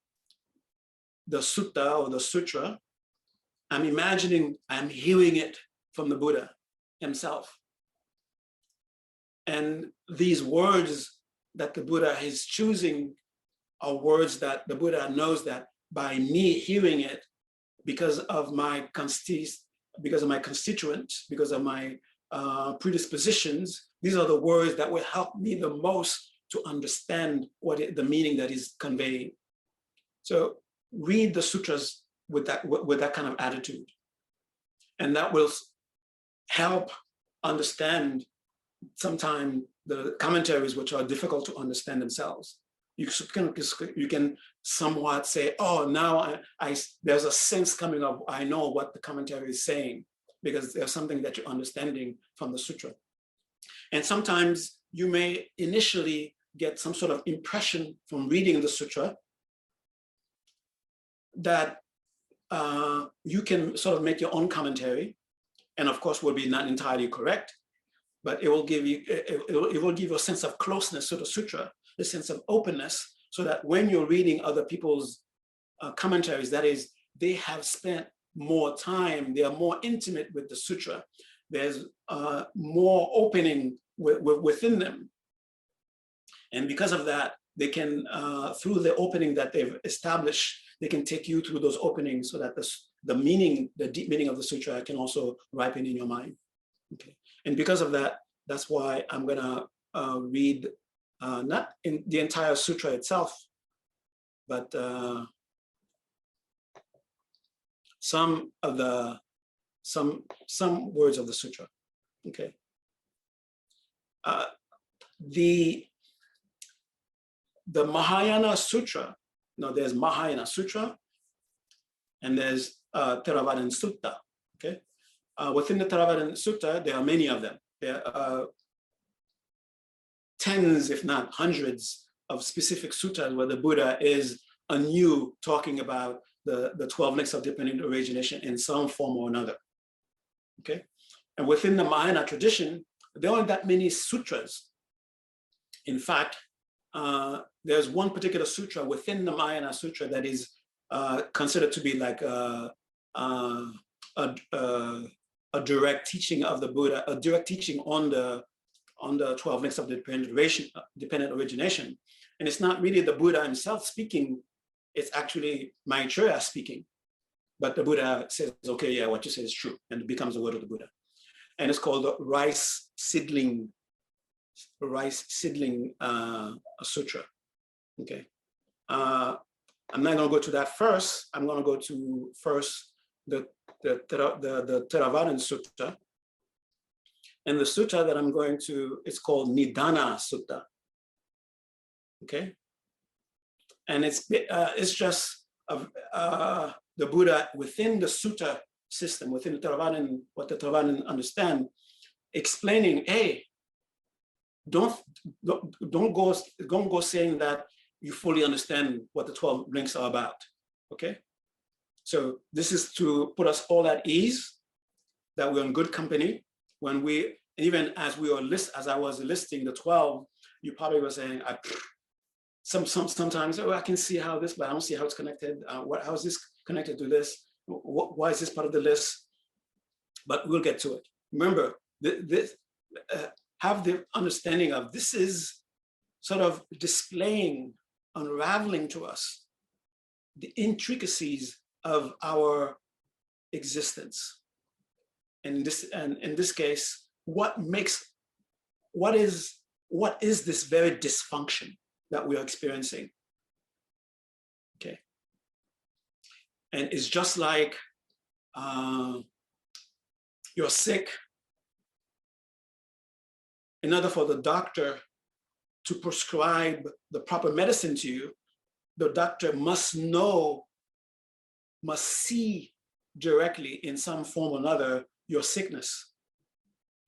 the sutta or the sutra, I'm imagining I'm hearing it from the Buddha himself. And these words that the Buddha is choosing are words that the Buddha knows that by me hearing it, because of my constituents, because of my predispositions, these are the words that will help me the most to understand the meaning that is conveying. So read the sutras with that kind of attitude, and that will help understand sometimes the commentaries which are difficult to understand themselves. You can somewhat say, oh, now there's a sense coming up. I know what the commentary is saying, because there's something that you're understanding from the sutra. And sometimes you may initially get some sort of impression from reading the sutra that you can sort of make your own commentary, and of course will be not entirely correct, but it will give you a sense of closeness to the sutra, a sense of openness, so that when you're reading other people's commentaries, that is, they have spent more time, they are more intimate with the sutra, there's more opening within them. And because of that, they can, through the opening that they've established, they can take you through those openings so that the meaning, the deep meaning of the sutra can also ripen in your mind. Okay. And because of that, that's why I'm gonna read not in the entire sutra itself, but some words of the sutra. Okay. The Mahayana Sutra. Now there's Mahayana Sutra, and there's Theravada Sutta. Okay. Within the Theravada Sutta, there are many of them. There are tens, if not hundreds, of specific sutras where the Buddha is anew talking about the 12 links of dependent origination in some form or another. Okay. And within the Mahayana tradition, there aren't that many sutras. In fact, there's one particular sutra within the Mahayana Sutra that is considered to be like a direct teaching of the Buddha, a direct teaching on the 12 links of dependent origination. And it's not really the Buddha himself speaking, it's actually Maitreya speaking. But the Buddha says, okay, yeah, what you say is true, and it becomes the word of the Buddha. and it's called the rice seedling sutra. Okay, I'm not going to go to that first. I'm going to go to first the Theravadan Sutta, and the sutta that I'm going to, it's called Nidana Sutta. Okay, and it's just the Buddha within the sutta system, within the Theravadan, what the Theravadan understand, explaining, hey, don't go saying that you fully understand what the 12 links are about. Okay, so this is to put us all at ease that we're in good company. When we, even as we were as I was listing the 12, you probably were saying, sometimes, oh, I can see how this, but I don't see how it's connected. How is this connected to this? Why is this part of the list? But we'll get to it. Remember, have the understanding of this is sort of displaying, unraveling to us the intricacies of our existence. And in this case, what is this very dysfunction that we are experiencing? Okay, and it's just like you're sick. In order for the doctor to prescribe the proper medicine to you, the doctor must see directly in some form or another your sickness.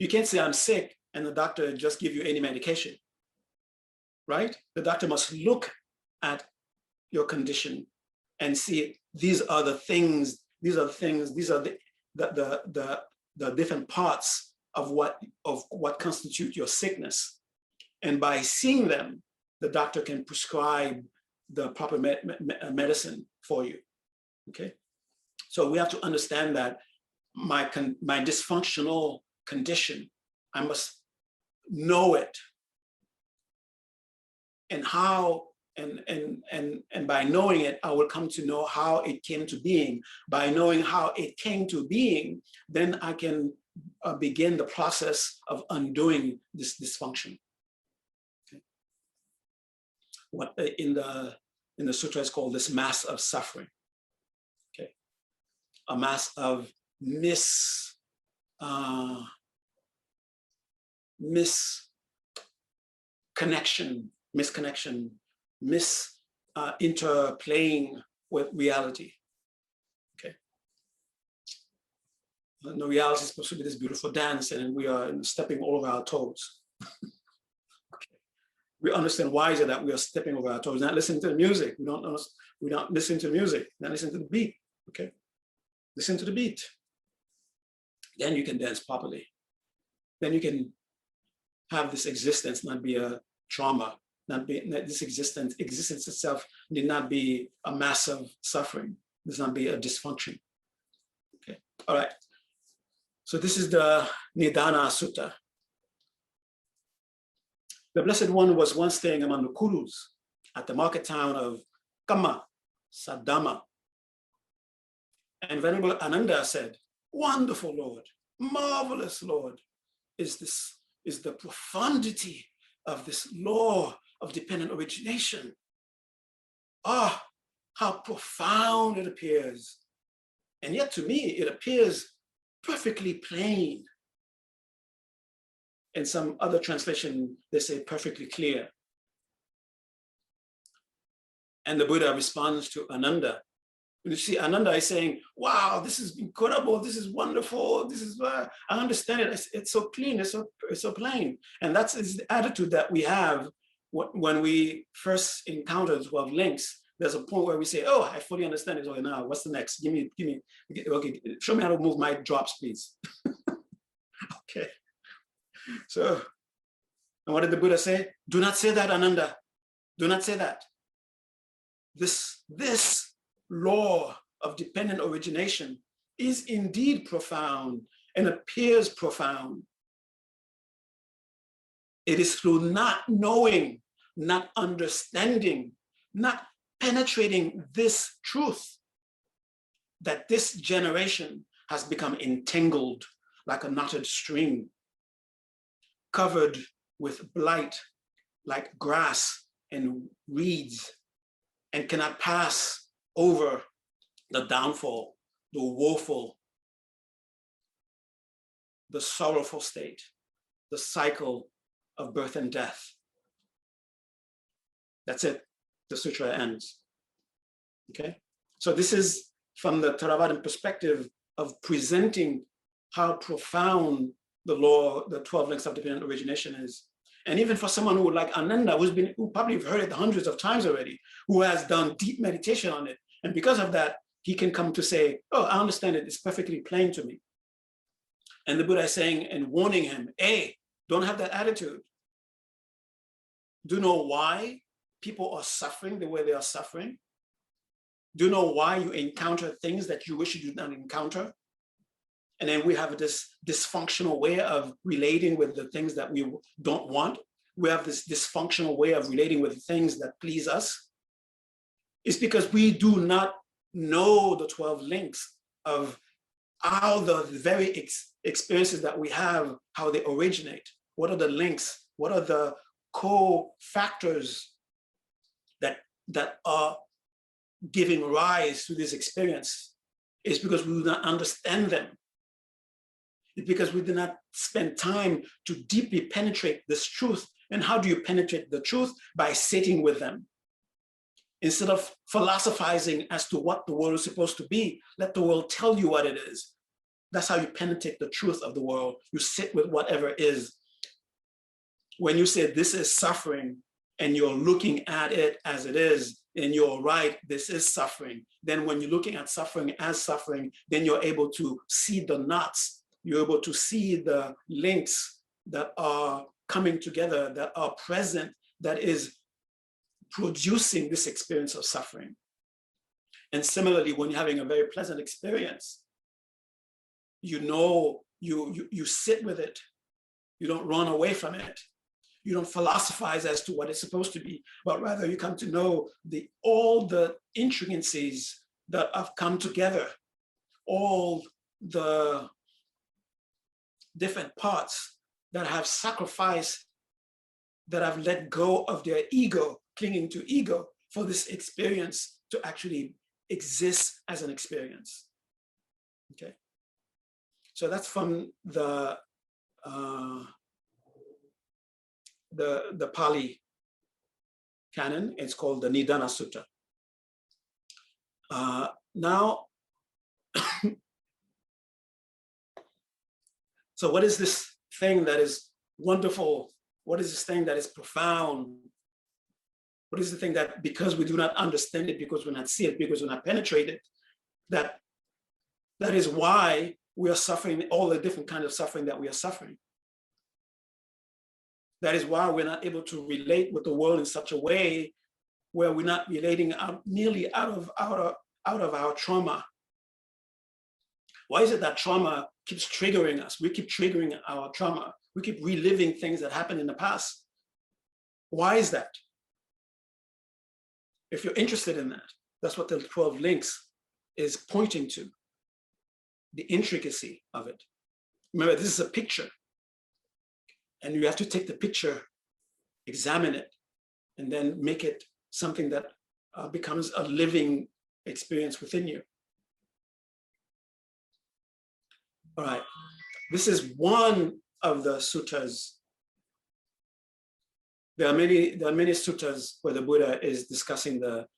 You can't say I'm sick and the doctor just give you any medication, right? The doctor must look at your condition and see these are the things, these are the different parts of what constitute your sickness. And by seeing them, the doctor can prescribe the proper medicine for you. Okay, so we have to understand that my dysfunctional condition, I must know it, and how, and by knowing it, I will come to know how it came to being. By knowing how it came to being, then I can begin the process of undoing this dysfunction. Okay. What in the sutra is called this mass of suffering. Okay, a mass of misconnection, interplaying with reality. Okay, the reality is supposed to be this beautiful dance, and we are stepping all over our toes. Okay. We understand why is it that we are stepping over our toes, not listening to the music. We don't listen to the music, not listen to the beat. Okay, listen to the beat. Then you can dance properly. Then you can have this existence not be a trauma, this existence itself need not be a mass of suffering, does not be a dysfunction. Okay, all right. So this is the Nidana Sutta. The Blessed One was once staying among the Kurus at the market town of Kama Sadama. And Venerable Ananda said, "Wonderful Lord, marvelous Lord, is the profundity of this law of dependent origination. Ah, how profound it appears. And yet to me, it appears perfectly plain." In some other translation, they say perfectly clear. And the Buddha responds to Ananda. You see, Ananda is saying, wow, this is incredible, this is wonderful, this is, I understand it, it's so clean, it's so plain. And that's the attitude that we have when we first encounter 12 links. There's a point where we say, oh, I fully understand it. Okay, now what's the next? Give me, okay, show me how to move my drops, please. Okay. So, and what did the Buddha say? Do not say that, Ananda. Do not say that. This law of dependent origination is indeed profound and appears profound. It is through not knowing, not understanding, not penetrating this truth that this generation has become entangled, like a knotted string, covered with blight like grass and reeds, and cannot pass over the downfall, the woeful, the sorrowful state, the cycle of birth and death. That's it. The sutra ends. Okay? So this is from the Theravadan perspective of presenting how profound the law, the 12 links of dependent origination is. And even for someone who, like Ananda, who probably heard it hundreds of times already, who has done deep meditation on it, and because of that, he can come to say, oh, I understand it, it's perfectly plain to me. And the Buddha is saying and warning him, hey, don't have that attitude. Do you know why people are suffering the way they are suffering? Do you know why you encounter things that you wish you did not encounter? And then we have this dysfunctional way of relating with the things that we don't want. We have this dysfunctional way of relating with things that please us. It's because we do not know the 12 links of how the very experiences that we have, how they originate. What are the links? What are the co-factors that are giving rise to this experience? It's because we do not understand them. It's because we do not spend time to deeply penetrate this truth. And how do you penetrate the truth? By sitting with them. Instead of philosophizing as to what the world is supposed to be, let the world tell you what it is. That's how you penetrate the truth of the world. You sit with whatever is. When you say this is suffering and you're looking at it as it is, and you're right, this is suffering. Then when you're looking at suffering as suffering, then you're able to see the knots. You're able to see the links that are coming together, that are present, that is producing this experience of suffering. And similarly, when you're having a very pleasant experience, you know, you sit with it. You don't run away from it. You don't philosophize as to what it's supposed to be, but rather you come to know all the intricacies that have come together, all the different parts that have sacrificed, that have let go of their ego, clinging to ego, for this experience to actually exist as an experience. Okay, so that's from the Pali canon. It's called the Nidana Sutta. Now, so what is this thing that is wonderful? What is this thing that is profound? What is the thing that, because we do not understand it, because we not see it, because we not penetrate it, that is why we are suffering all the different kinds of suffering that we are suffering. That is why we're not able to relate with the world in such a way where we're not relating nearly out of our trauma. Why is it that trauma keeps triggering us? We keep triggering our trauma. We keep reliving things that happened in the past. Why is that? If you're interested in that, that's what the 12 links is pointing to, the intricacy of it. Remember, this is a picture. And you have to take the picture, examine it, and then make it something that becomes a living experience within you. All right, this is one of the suttas. There are many suttas where the Buddha is discussing the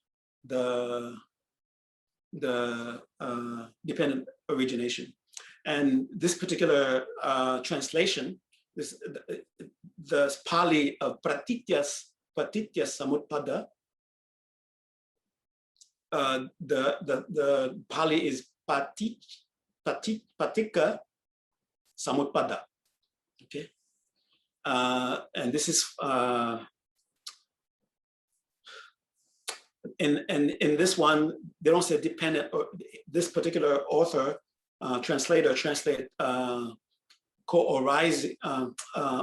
dependent origination. And this particular translation, the Pali of Pratitya Samutpada, the Pali is Patika Samutpada. Okay, and this is in this one they don't say dependent, or this particular author translate co-arising,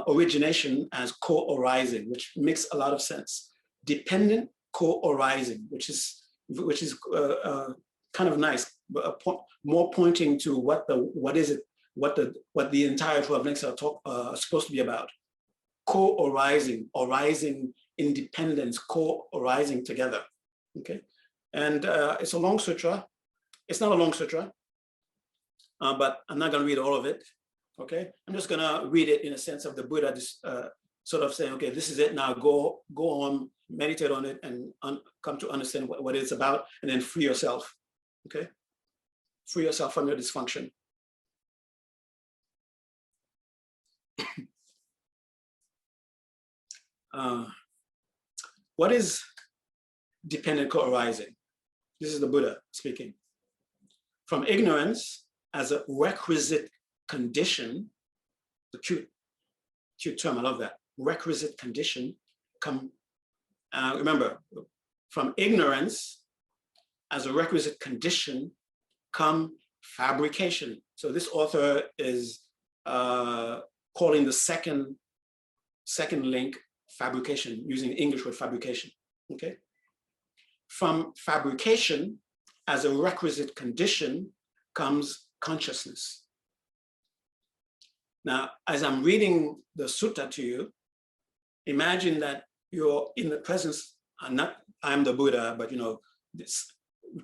origination as co-arising, which makes a lot of sense. Dependent co-arising, which is kind of nice, but more pointing to what is it what the entire 12 links are supposed to be about. Co-arising, arising independence, co-arising together. Okay, and it's a long sutra. It's not a long sutra, but I'm not going to read all of it. Okay, I'm just going to read it in a sense of the Buddha sort of saying, okay, this is it now. Go on, meditate on it, and come to understand what it's about, and then free yourself. Okay, free yourself from your dysfunction. What is dependent co-arising? This is the Buddha speaking. From ignorance as a requisite condition, the cute term, I love that. Requisite condition, remember, from ignorance as a requisite condition come fabrication. So this author is calling the second link fabrication, using the English word fabrication. Okay. From fabrication as a requisite condition comes consciousness. Now, as I'm reading the sutta to you, imagine that you're in the presence, I'm the Buddha, but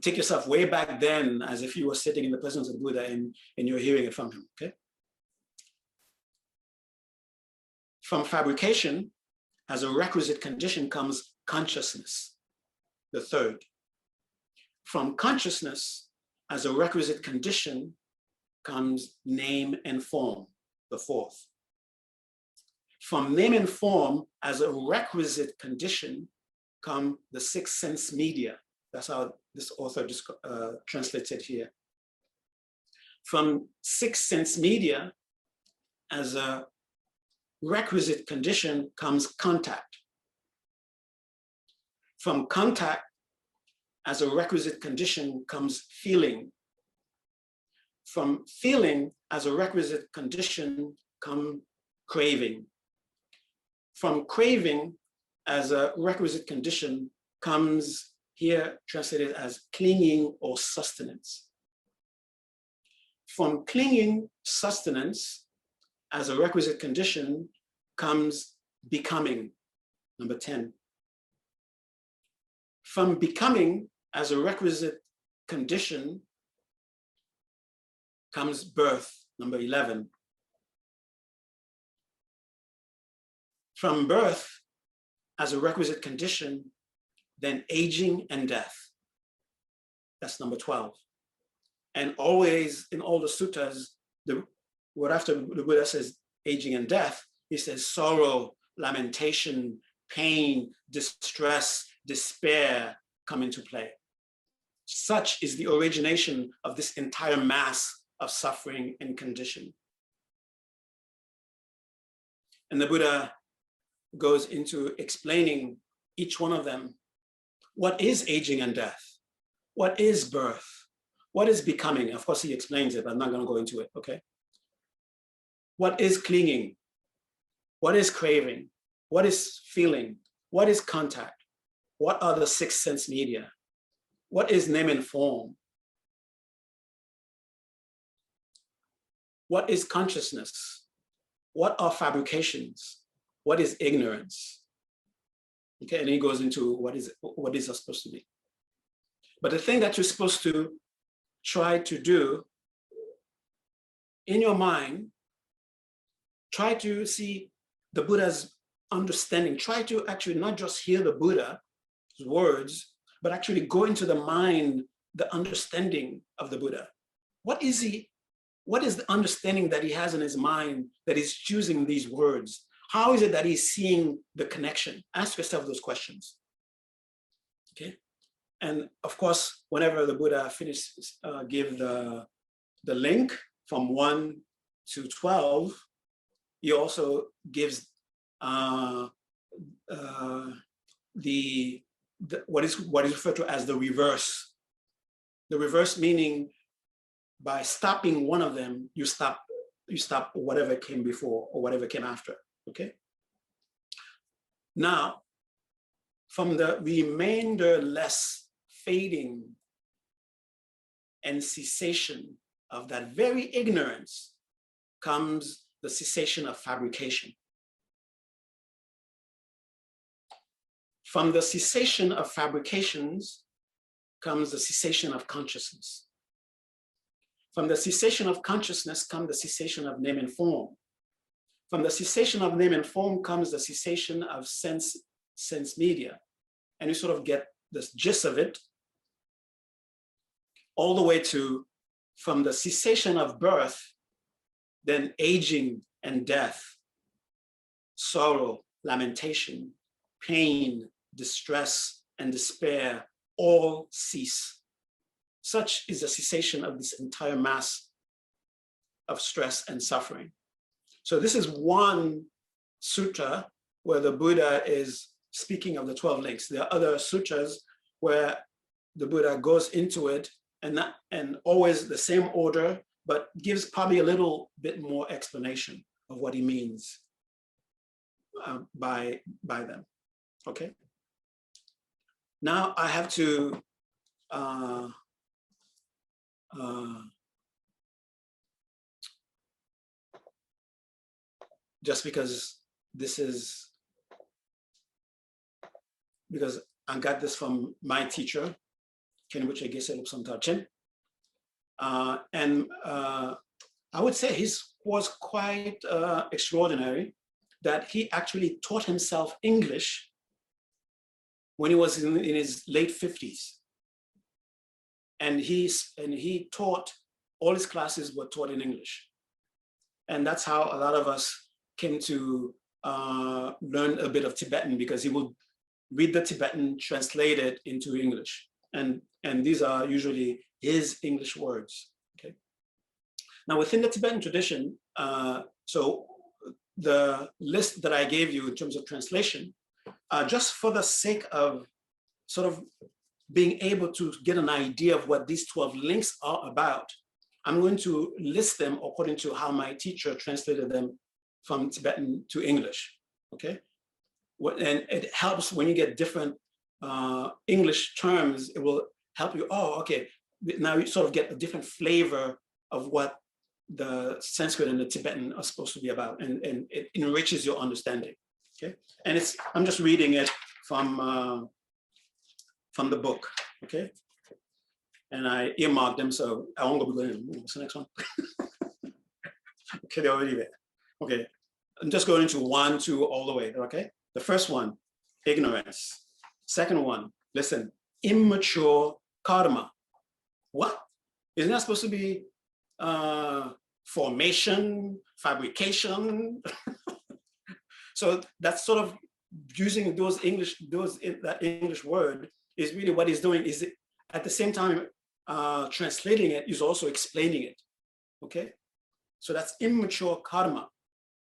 take yourself way back then as if you were sitting in the presence of the Buddha and you're hearing it from him, okay? From fabrication as a requisite condition comes consciousness, the third. From consciousness as a requisite condition comes name and form, the fourth. From name and form as a requisite condition come the six sense media. That's how this author just translates it here. From six sense media as a requisite condition comes contact. From contact as a requisite condition comes feeling. From feeling as a requisite condition come craving. From craving as a requisite condition comes, here translated as clinging or sustenance. From clinging, sustenance as a requisite condition comes becoming, number 10. From becoming as a requisite condition comes birth, number 11. From birth as a requisite condition, then aging and death. That's number 12. And always in all the suttas, what after the Buddha says aging and death, he says sorrow, lamentation, pain, distress, despair come into play. Such is the origination of this entire mass of suffering and condition. And the Buddha goes into explaining each one of them. What is aging and death? What is birth? What is becoming? Of course, he explains it, but I'm not going to go into it, okay? What is clinging? What is craving? What is feeling? What is contact? What are the six sense media? What is name and form? What is consciousness? What are fabrications? What is ignorance? Okay, and he goes into what is supposed to be. But the thing that you're supposed to try to do in your mind, try to see the Buddha's understanding. Try to actually not just hear the Buddha's words, but actually go into the mind, the understanding of the Buddha. What is the understanding that he has in his mind that he's choosing these words? How is it that he's seeing the connection? Ask yourself those questions. Okay. And of course, whenever the Buddha finishes, give the link from 1 to 12, he also gives what is referred to as the reverse. The reverse meaning by stopping one of them, you stop whatever came before or whatever came after. Okay. Now, from the remainder-less fading and cessation of that very ignorance comes the cessation of fabrication. From the cessation of fabrications comes the cessation of consciousness. From the cessation of consciousness comes the cessation of name and form. From the cessation of name and form comes the cessation of sense media. And you sort of get the gist of it all the way to, from the cessation of birth, then aging and death, sorrow, lamentation, pain, distress, and despair all cease. Such is the cessation of this entire mass of stress and suffering. So this is one sutta where the Buddha is speaking of the 12 links. There are other sutras where the Buddha goes into it and always the same order, but gives probably a little bit more explanation of what he means by them. Okay. Now I have to just because I got this from my teacher, Kenwiche Geshe Lupsang, and I would say his was quite extraordinary that he actually taught himself English when he was in his late 50s. And he taught, all his classes were taught in English. And that's how a lot of us came to learn a bit of Tibetan, because he would read the Tibetan, translate it into English. And these are usually his English words, okay? Now within the Tibetan tradition, so the list that I gave you in terms of translation, just for the sake of sort of being able to get an idea of what these 12 links are about, I'm going to list them according to how my teacher translated them from Tibetan to English, okay? And it helps when you get different English terms, it will help you, oh, okay, now you sort of get a different flavor of what the Sanskrit and the Tibetan are supposed to be about, and it enriches your understanding, okay? And I'm just reading it from the book, okay? And I earmarked them, so I won't go going. What's the next one? Okay, they're already there. Okay, I'm just going into 1, 2, all the way, okay? The first one, ignorance. Second one, listen, immature karma. What? Isn't that supposed to be formation, fabrication? So that's sort of using that English word is really what he's doing, is at the same time translating it, is also explaining it, okay? So that's immature karma.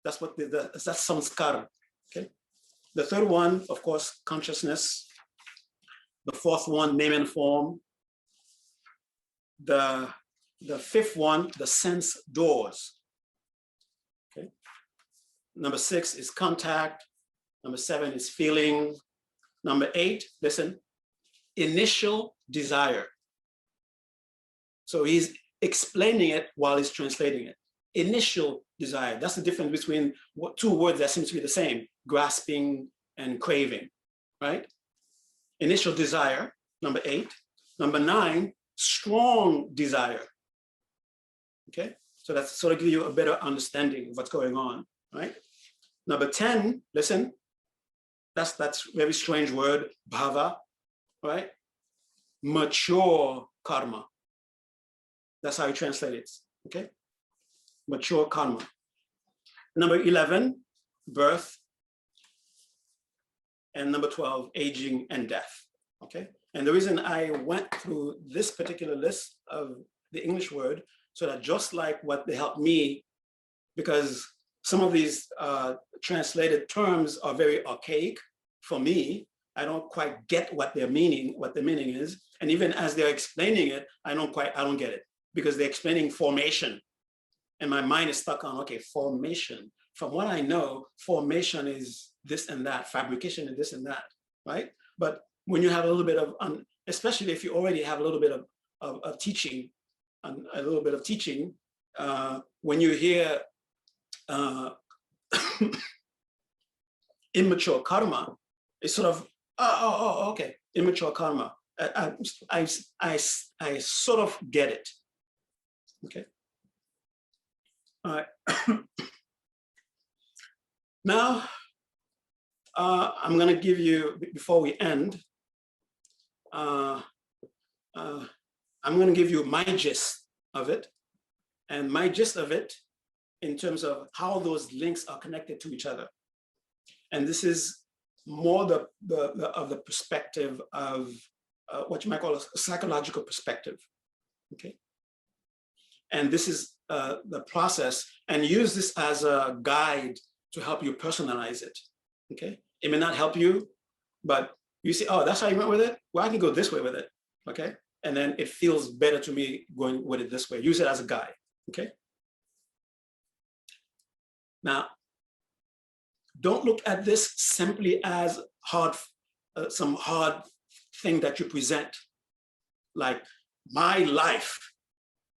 That's what that's samskara, okay? The third one, of course, consciousness. The fourth one, name and form. The fifth one, the sense doors, okay? Number 6 is contact. Number 7 is feeling. Number 8, listen, initial desire. So he's explaining it while he's translating it. Initial desire, that's the difference between two words that seem to be the same, grasping and craving, right? Initial desire, number 8. Number 9, strong desire, okay? So that's sort of give you a better understanding of what's going on, right? Number 10, listen, that's very strange word, bhava, right? Mature karma. That's how you translate it, okay? Mature karma. Number 11, birth. And number 12, aging and death, okay? And the reason I went through this particular list of the English word, so that just like what they helped me, because some of these translated terms are very archaic for me. I don't quite get what the meaning is. And even as they're explaining it, I don't get it, because they're explaining formation. And my mind is stuck on, okay, formation. From what I know, formation is this and that, fabrication is this and that, right? But when you have a little bit of, especially if you already have a little bit of teaching, when you hear immature karma is sort of, okay, immature karma. I sort of get it. Okay. All right. Now, I'm going to give you, before we end, I'm going to give you my gist of it, and my gist of it in terms of how those links are connected to each other. And this is more of the perspective of what you might call a psychological perspective. Okay. And this is the process, and use this as a guide to help you personalize it. Okay. It may not help you, but you see, oh, that's how you went with it? Well, I can go this way with it. Okay. And then it feels better to me going with it this way. Use it as a guide. Okay. Now, don't look at this simply as hard, some hard thing that you present, like my life,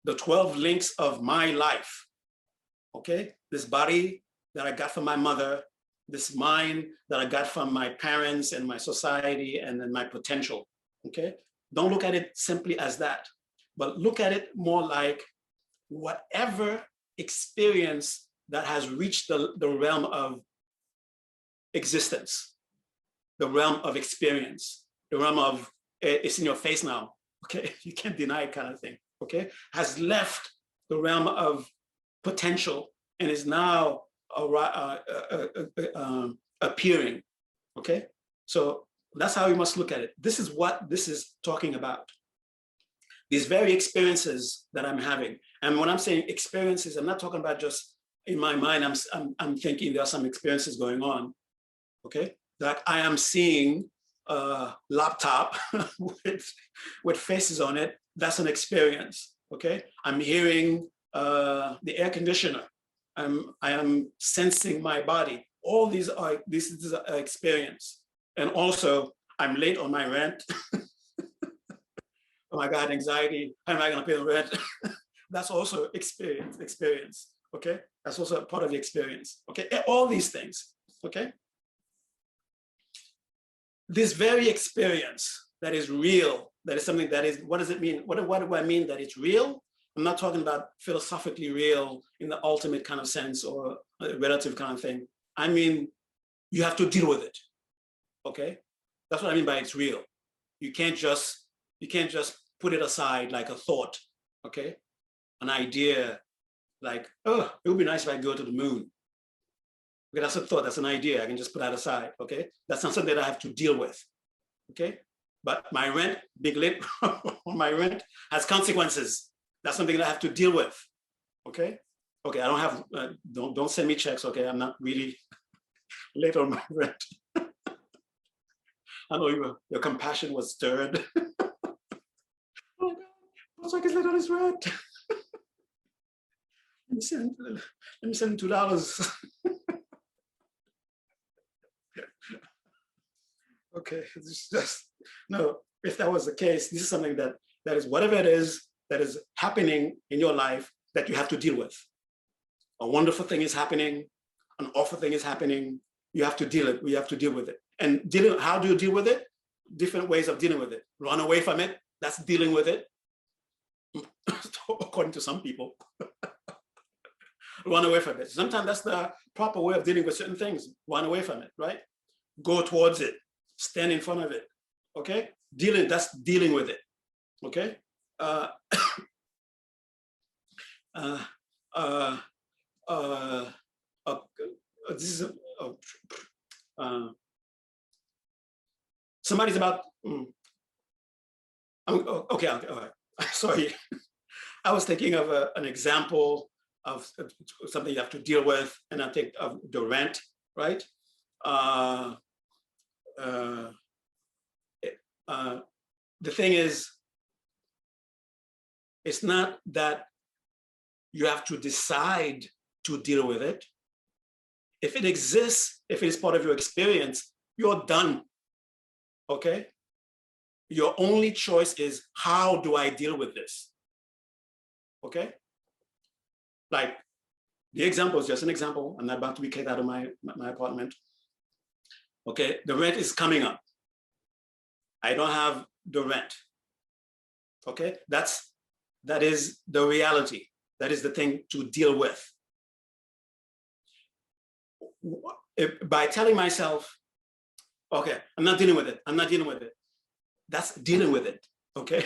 the 12 links of my life. Okay, this body that I got from my mother, this mind that I got from my parents and my society, and then my potential. Okay, don't look at it simply as that, but look at it more like whatever experience that has reached the realm of existence, the realm of experience, the realm of it's in your face now. Okay, you can't deny it, kind of thing. Okay, has left the realm of potential and is now appearing. Okay, so that's how we must look at it. This is what this is talking about. These very experiences that I'm having, and when I'm saying experiences, I'm not talking about just in my mind. I'm thinking there are some experiences going on. Okay, that I am seeing a laptop with faces on it. That's an experience. Okay, I'm hearing the air conditioner. I am sensing my body. All these are, this is an experience. And also, I'm late on my rent. Oh my God, anxiety. How am I going to pay the rent? That's also experience. Okay, that's also a part of the experience. Okay, all these things. Okay, this very experience that is real, that is something that is, what does it mean? What do I mean that it's real? I'm not talking about philosophically real in the ultimate kind of sense or a relative kind of thing. I mean, you have to deal with it. Okay, that's what I mean by it's real. You can't just put it aside like a thought. Okay, an idea like, oh, it would be nice if I go to the moon. Okay, that's a thought, that's an idea. I can just put that aside. Okay, that's not something that I have to deal with. Okay, but my rent, big lip on my rent has consequences. That's something that I have to deal with. Okay, okay, I don't have, don't send me checks. Okay, I'm not really late on my rent. I know your compassion was stirred. Oh my God, Phuntsok is late on his rent. Let me send him $2. Okay, it's just, no, if that was the case, this is something that is whatever it is that is happening in your life that you have to deal with. A wonderful thing is happening, an awful thing is happening, you have to deal it, we have to deal with it. And how do you deal with it? Different ways of dealing with it. Run away from it, that's dealing with it. According to some people. Run away from it. Sometimes that's the proper way of dealing with certain things. Run away from it, right? Go towards it. Stand in front of it. Okay? That's dealing with it. Okay? This is somebody's about. Okay, all right. Sorry. I was thinking of an example of something you have to deal with, and I think of the rent, right? The thing is, it's not that you have to decide to deal with it. If it exists, if it is part of your experience, you're done. Okay? Your only choice is, how do I deal with this? Okay? Like, The example is just an example. I'm not about to be kicked out of my apartment. Okay, the rent is coming up. I don't have the rent. Okay, that is the reality. That is the thing to deal with. By telling myself, okay, I'm not dealing with it. I'm not dealing with it. That's dealing with it. Okay,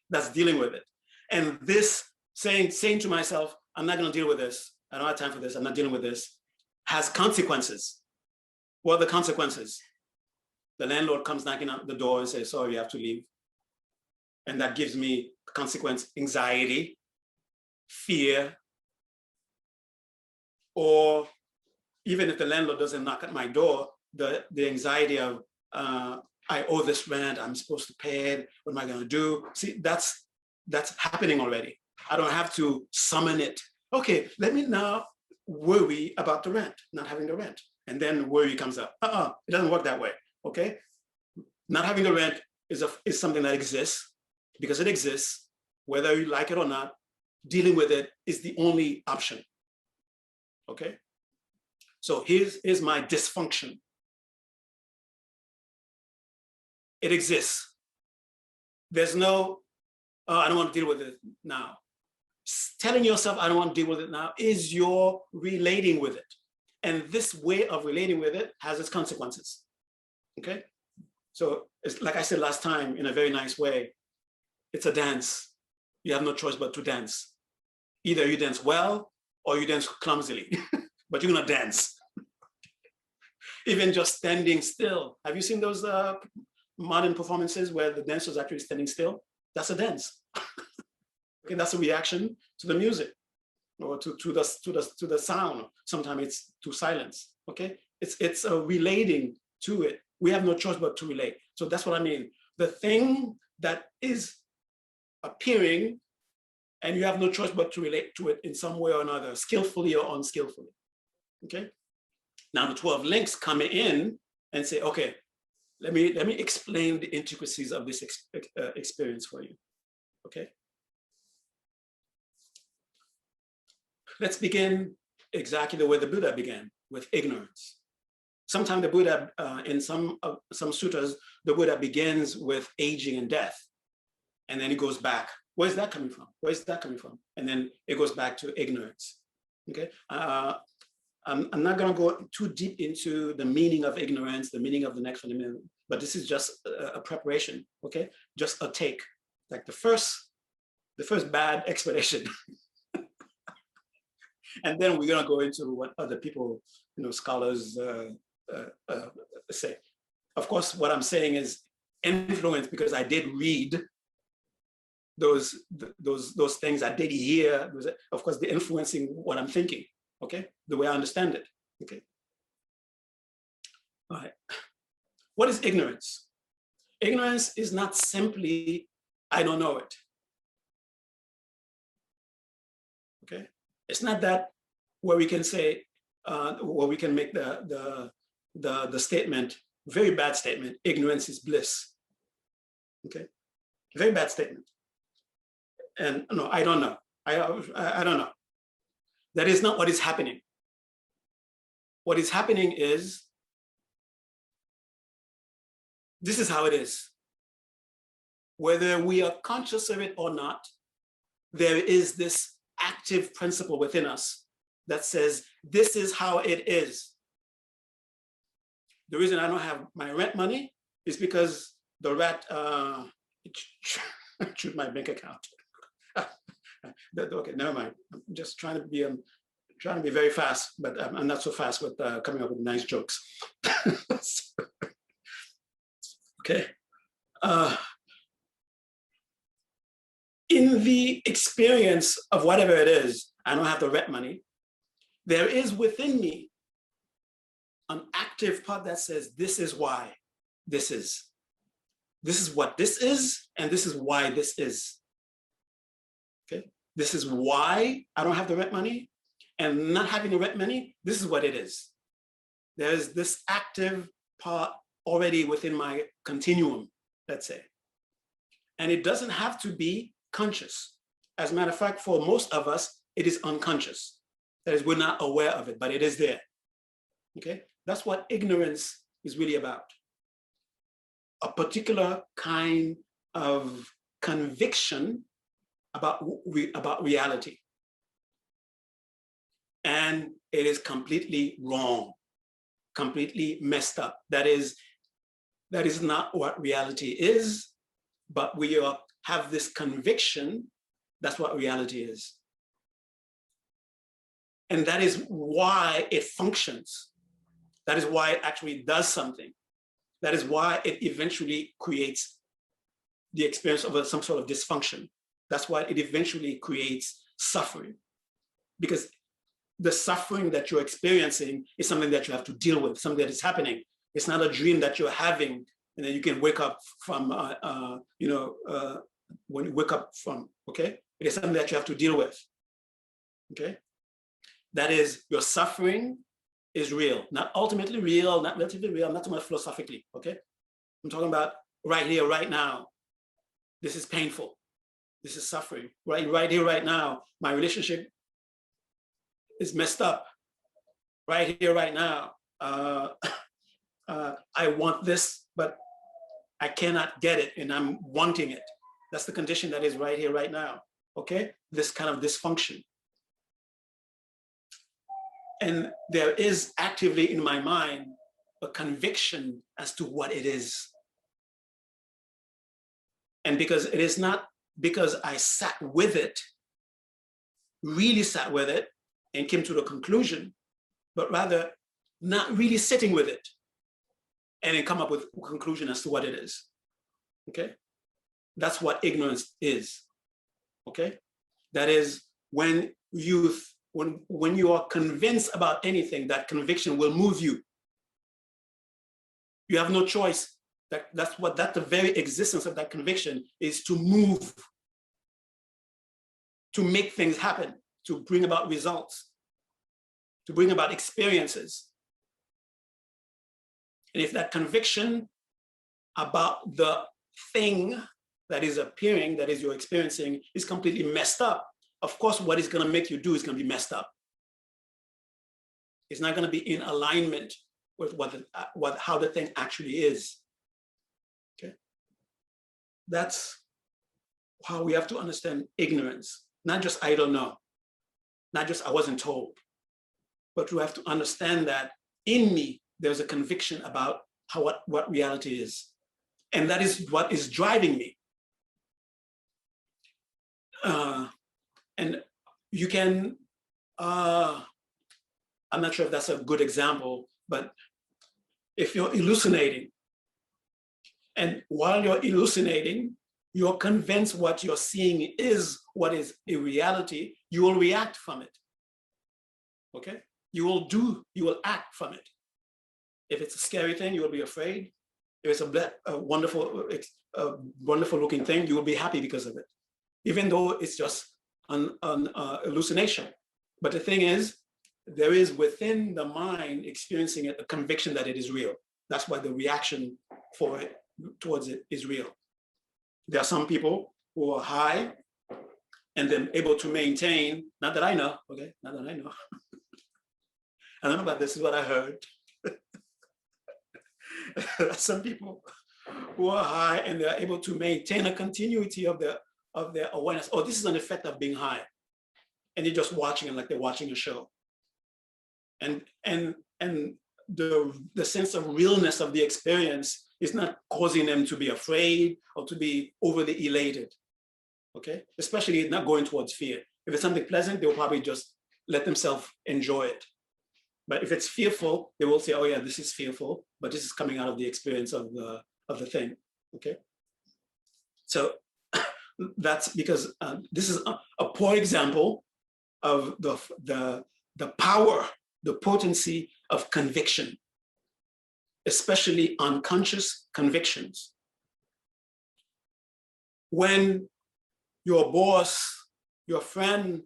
that's dealing with it. And this saying to myself, I'm not going to deal with this. I don't have time for this. I'm not dealing with this, has consequences. What are the consequences? The landlord comes knocking on the door and says, sorry, you have to leave. And that gives me consequence, anxiety, fear, or even if the landlord doesn't knock at my door, the anxiety of, I owe this rent, I'm supposed to pay it, what am I going to do? See, that's happening already. I don't have to summon it. Okay, let me now worry about the rent, not having the rent. And then worry comes up. It doesn't work that way, okay? Not having the rent is something that exists because it exists, whether you like it or not. Dealing with it is the only option, okay? So here's my dysfunction. It exists. There's no, I don't want to deal with it now. Telling yourself, I don't want to deal with it now, is your relating with it. And this way of relating with it has its consequences, okay? So it's like I said last time in a very nice way, it's a dance. You have no choice but to dance. Either you dance well or you dance clumsily, but you're gonna dance. Even just standing still. Have you seen those modern performances where the dancer is actually standing still? That's a dance. Okay, that's a reaction to the music or to the sound. Sometimes it's to silence. Okay, it's a relating to it. We have no choice but to relate. So that's what I mean. The thing that is appearing, and you have no choice but to relate to it in some way or another, skillfully or unskillfully. Okay. Now the 12 links come in and say, okay, let me explain the intricacies of this experience for you. Okay. Let's begin exactly the way the Buddha began, with ignorance. Sometimes the Buddha, in some sutras, the Buddha begins with aging and death, and then he goes back. Where's that coming from? Where's that coming from? And then it goes back to ignorance. Okay. I'm not going to go too deep into the meaning of ignorance, the meaning of the next fundamental, but this is just a preparation. Okay, just a take, like the first bad explanation. And then we're going to go into what other people, scholars say. Of course, what I'm saying is influence, because I did read those things. I did hear, of course, the influencing what I'm thinking. Okay, the way I understand it. Okay. All right. What is ignorance? Ignorance is not simply I don't know it. Okay. It's not that where we can say, where we can make the statement, very bad statement, ignorance is bliss. Okay, very bad statement. And no, I don't know. I don't know. That is not what is happening. What is happening is, this is how it is. Whether we are conscious of it or not, there is this active principle within us that says, this is how it is. The reason I don't have my rent money is because the rat chewed my bank account. Okay, never mind. I'm just trying to be very fast, but I'm not so fast with coming up with nice jokes. Okay. In the experience of whatever it is, I don't have the rent money, there is within me an active part that says, this is why this is. This is what this is, and this is why this is. Okay, this is why I don't have the rent money, and not having the rent money, this is what it is. There's this active part already within my continuum, let's say. And it doesn't have to be conscious. As a matter of fact, for most of us, it is unconscious. That is, we're not aware of it, but it is there. Okay, that's what ignorance is really about. A particular kind of conviction about reality. And it is completely wrong, completely messed up. That is not what reality is, but we have this conviction that's what reality is. And that is why it functions. That is why it actually does something. That is why it eventually creates the experience of some sort of dysfunction. That's why it eventually creates suffering. Because the suffering that you're experiencing is something that you have to deal with, something that is happening. It's not a dream that you're having, and then you can wake up from, when you wake up from, okay? It is something that you have to deal with, okay? That is, your suffering is real, not ultimately real, not relatively real, not so much philosophically, okay? I'm talking about right here, right now. This is painful. This is suffering. Right here, right now, my relationship is messed up. Right here, right now, I want this, but I cannot get it, and I'm wanting it. That's the condition that is right here, right now, okay? This kind of dysfunction. And there is actively in my mind a conviction as to what it is. And because it is not because I sat with it, really sat with it, and came to the conclusion, but rather not really sitting with it and then come up with a conclusion as to what it is, okay? That's what ignorance is, okay? That is when you are convinced about anything, that conviction will move you. You have no choice. That's the very existence of that conviction is to move, to make things happen, to bring about results, to bring about experiences. And if that conviction about the thing that is appearing, that is you're experiencing, is completely messed up, of course, what it's going to make you do is going to be messed up. It's not going to be in alignment with how the thing actually is. Okay, that's how we have to understand ignorance. Not just I don't know, not just I wasn't told, but we have to understand that in me there's a conviction about what reality is, and that is what is driving me. And you can, I'm not sure if that's a good example, but if you're hallucinating, and while you're hallucinating, you're convinced what you're seeing is what is a reality, you will react from it, okay? You will act from it. If it's a scary thing, you will be afraid. If it's a wonderful looking thing, you will be happy because of it, even though it's just an hallucination. But the thing is, there is within the mind experiencing it a conviction that it is real. That's why the reaction towards it is real. There are some people who are high and then able to maintain, not that I know, okay, not that I know. I don't know, but this is what I heard. Some people who are high and they're able to maintain a continuity of their awareness. Oh, this is an effect of being high. And they're just watching it like they're watching a show. And the sense of realness of the experience is not causing them to be afraid or to be overly elated, okay? Especially not going towards fear. If it's something pleasant, they'll probably just let themselves enjoy it. But if it's fearful, they will say, oh yeah, this is fearful, but this is coming out of the experience of the thing, okay? So that's because this is a poor example of the power, the potency of conviction, especially unconscious convictions. When your boss, your friend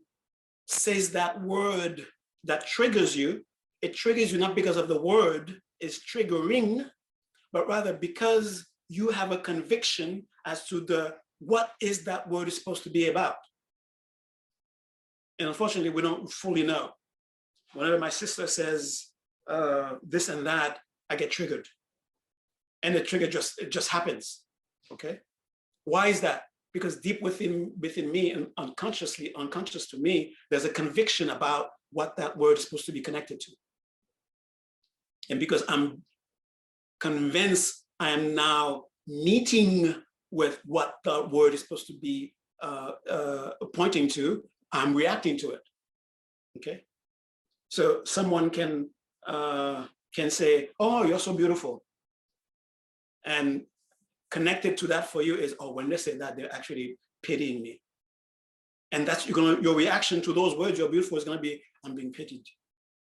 says that word that triggers you, it triggers you not because of the word is triggering, but rather because you have a conviction as to what is that word is supposed to be about. And unfortunately, we don't fully know. Whenever my sister says this and that, I get triggered. And the trigger just happens. Okay? Why is that? Because deep within me and unconscious to me, there's a conviction about what that word is supposed to be connected to. And because I'm convinced I am now meeting with what the word is supposed to be pointing to, I'm reacting to it. Okay? So someone can say, "Oh, you're so beautiful," and connected to that for you is, "Oh, when they say that, they're actually pitying me." And that's your reaction to those words, "You're beautiful," is going to be, "I'm being pitied,"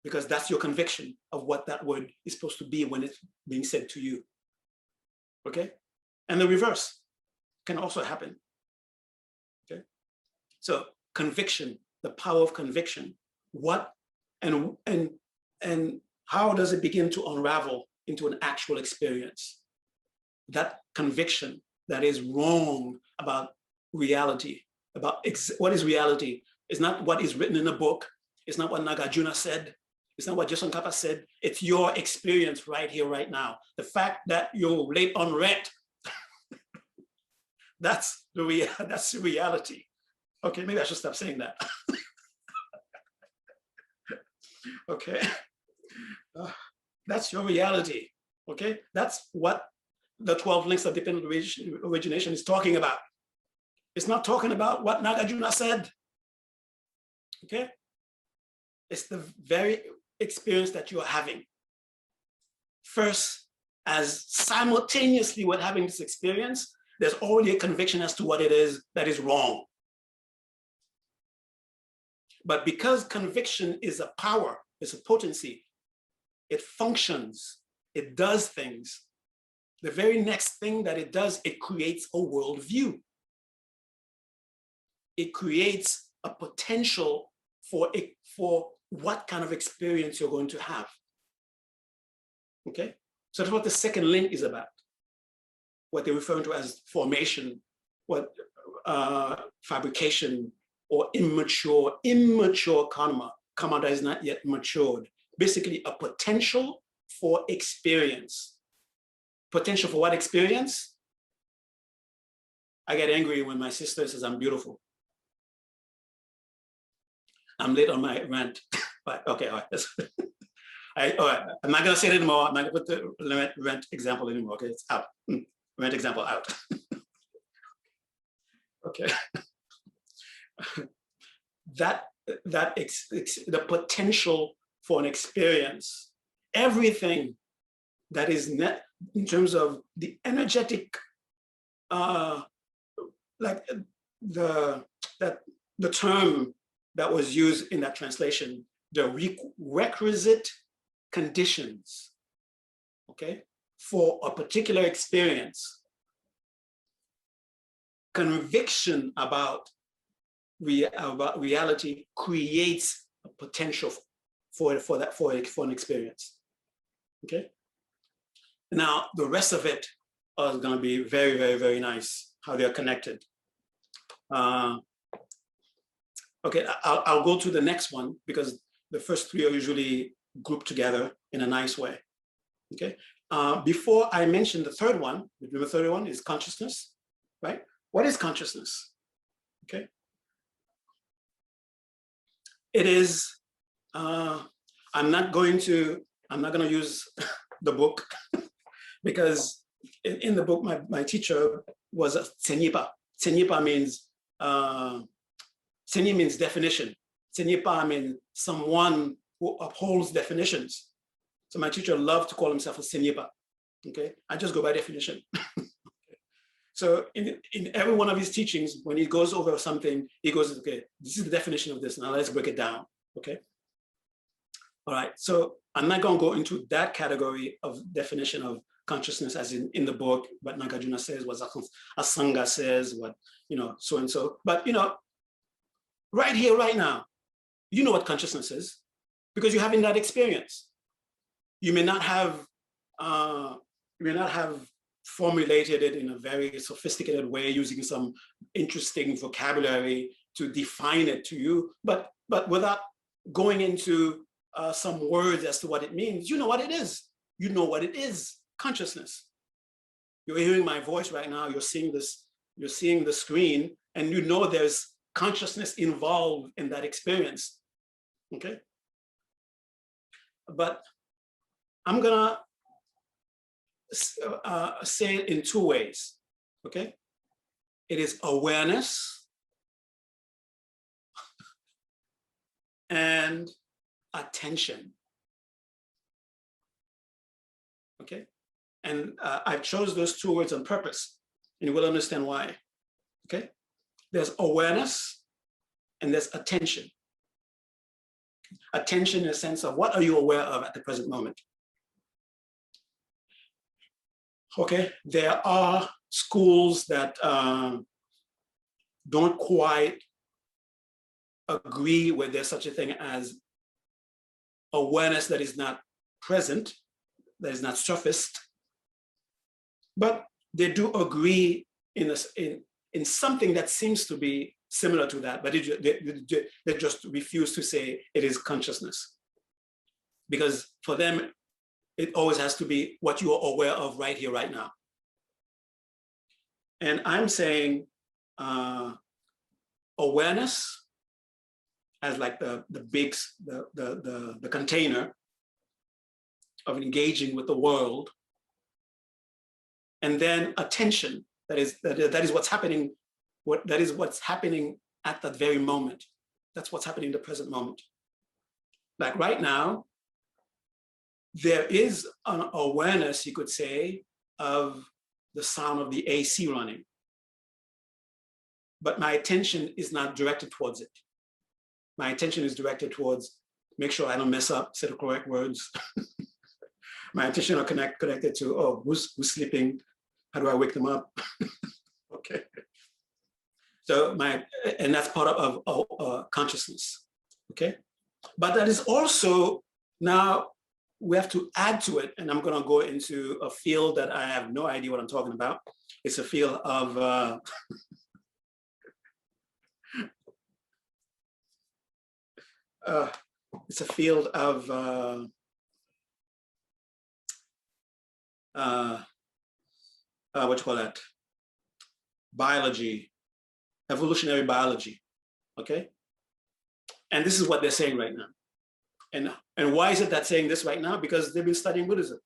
because that's your conviction of what that word is supposed to be when it's being said to you. Okay? And the reverse can also happen. Okay? So conviction, the power of conviction, what and how does it begin to unravel into an actual experience? That conviction that is wrong about reality, about what is reality. It's not what is written in a book. It's not what Nagarjuna said. It's not what Jason Kappa said. It's your experience right here, right now. The fact that you're late on rent, that's the reality. Okay, maybe I should stop saying that. Okay, that's your reality. Okay, that's what the 12 links of dependent origination is talking about. It's not talking about what Nagarjuna said. Okay, it's the very experience that you're having. First, as simultaneously with having this experience, there's already a conviction as to what it is that is wrong. But because conviction is a power, it's a potency, it functions, it does things. The very next thing that it does, it creates a worldview. It creates a potential for what kind of experience you're going to have. Okay? So that's what the second link is about. What they're referring to as formation, what fabrication, or immature karma that is not yet matured. Basically, a potential for experience. Potential for what experience? I get angry when my sister says I'm beautiful. I'm late on my rent. But okay, all right. All right. I'm not going to say it anymore. I'm not going to put the rent example anymore. Okay, it's out. Rent example out. Okay. The potential for an experience, everything that is net in terms of the energetic, like the term that was used in that translation, the requisite conditions, okay, for a particular experience. Conviction about reality creates a potential for an experience. Okay. Now the rest of it is going to be very, very, very nice. How they are connected. Okay, I'll go to the next one because the first three are usually grouped together in a nice way. Okay. Before I mention the third one, the third one is consciousness, right? What is consciousness? Okay. It is, I'm not going to use the book because in the book, my teacher was a Tsenyipa. Tsenyipa means, Tsenyi means definition. Tsenyipa means someone who upholds definitions. So my teacher loved to call himself a Tsenyipa. Okay, I just go by definition. So in every one of his teachings, when he goes over something, he goes, okay, this is the definition of this. Now let's break it down. Okay. All right. So I'm not going to go into that category of definition of consciousness as in the book, what Nagarjuna says, what Asanga says, what, so and so. But, right here, right now, you know what consciousness is because you're having that experience. You may not have formulated it in a very sophisticated way using some interesting vocabulary to define it to you, but without going into some words as to what it means. You know what it is. You know what it is. Consciousness. You're hearing my voice right now. You're seeing this. You're seeing the screen, and you know there's consciousness involved in that experience. Okay. But I'm gonna say it in two ways. Okay. It is awareness and attention. Okay. And I chose those two words on purpose, and you will understand why. Okay. There's awareness and there's attention. Attention in a sense of what are you aware of at the present moment? Okay. There are schools that don't quite agree with there's such a thing as awareness that is not present, that is not surfaced, but they do agree in something that seems to be similar to that, but they just refuse to say it is consciousness, because for them it always has to be what you are aware of right here, right now. And I'm saying awareness as like the container of engaging with the world, and then attention, that is what's happening, that is what's happening at that very moment. That's what's happening in the present moment. Like right now, there is an awareness, you could say, of the sound of the AC running, but my attention is not directed towards it. My attention is directed towards make sure I don't mess up, say the correct words. My attention are connected to, oh, who's sleeping? How do I wake them up? Okay. So and that's part of consciousness. Okay. But that is also, now we have to add to it, and I'm going to go into a field that I have no idea what I'm talking about. It's a field of it's a field of what you call that? Biology, evolutionary biology. Okay. And this is what they're saying right now. And why is it that saying this right now? Because they've been studying Buddhism.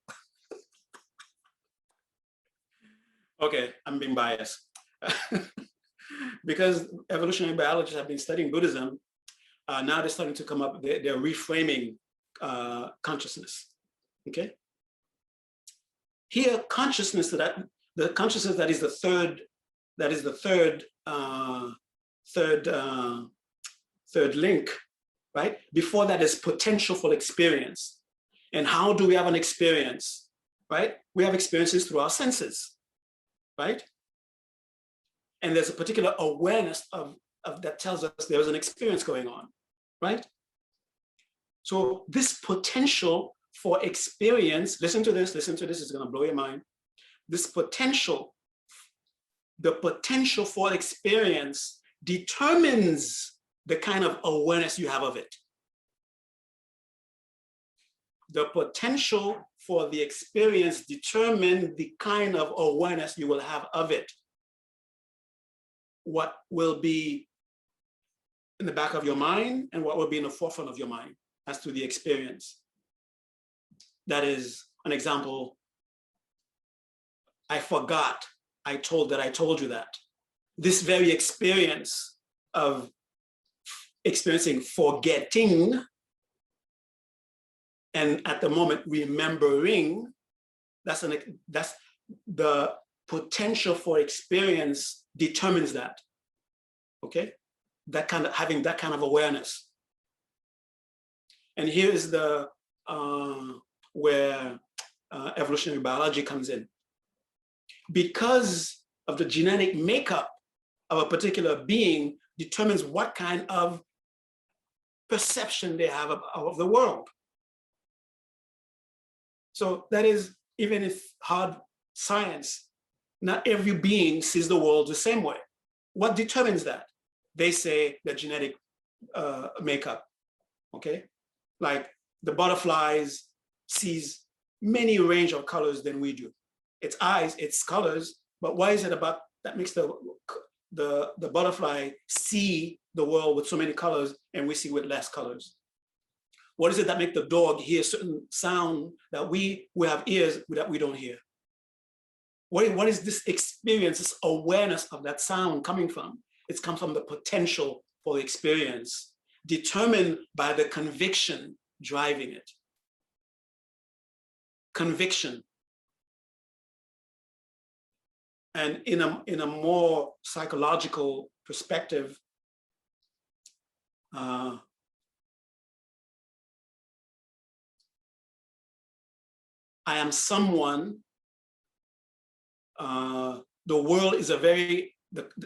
Okay, I'm being biased. Because evolutionary biologists have been studying Buddhism, now they're starting to come up, they're reframing consciousness. Okay. Here, consciousness, the consciousness that is the third link, right? Before that is potential for experience. And how do we have an experience, right? We have experiences through our senses, right? And there's a particular awareness of that tells us there's an experience going on, right? So this potential for experience, listen to this, it's gonna blow your mind. This potential, the potential for experience determines the kind of awareness you have of it. The potential for the experience determines the kind of awareness you will have of it. What will be in the back of your mind and what will be in the forefront of your mind as to the experience. That is an example. I forgot, I told you that. This very experience of experiencing forgetting and at the moment remembering, that's the potential for experience determines that. Okay, that kind of having that kind of awareness. And here is the where evolutionary biology comes in. Because of the genetic makeup of a particular being determines what kind of perception they have of the world. So that is, even if hard science, not every being sees the world the same way. What determines that? They say the genetic makeup, okay? Like the butterflies sees many range of colors than we do. Its eyes, its colors, but why is it about that makes the butterfly see the world with so many colors and we see with less colors? What is it that makes the dog hear certain sound that we have ears that we don't hear? What is this experience, this awareness of that sound coming from? It's come from the potential for the experience, determined by the conviction driving it. Conviction. And in a more psychological perspective, I am someone, the world is a very,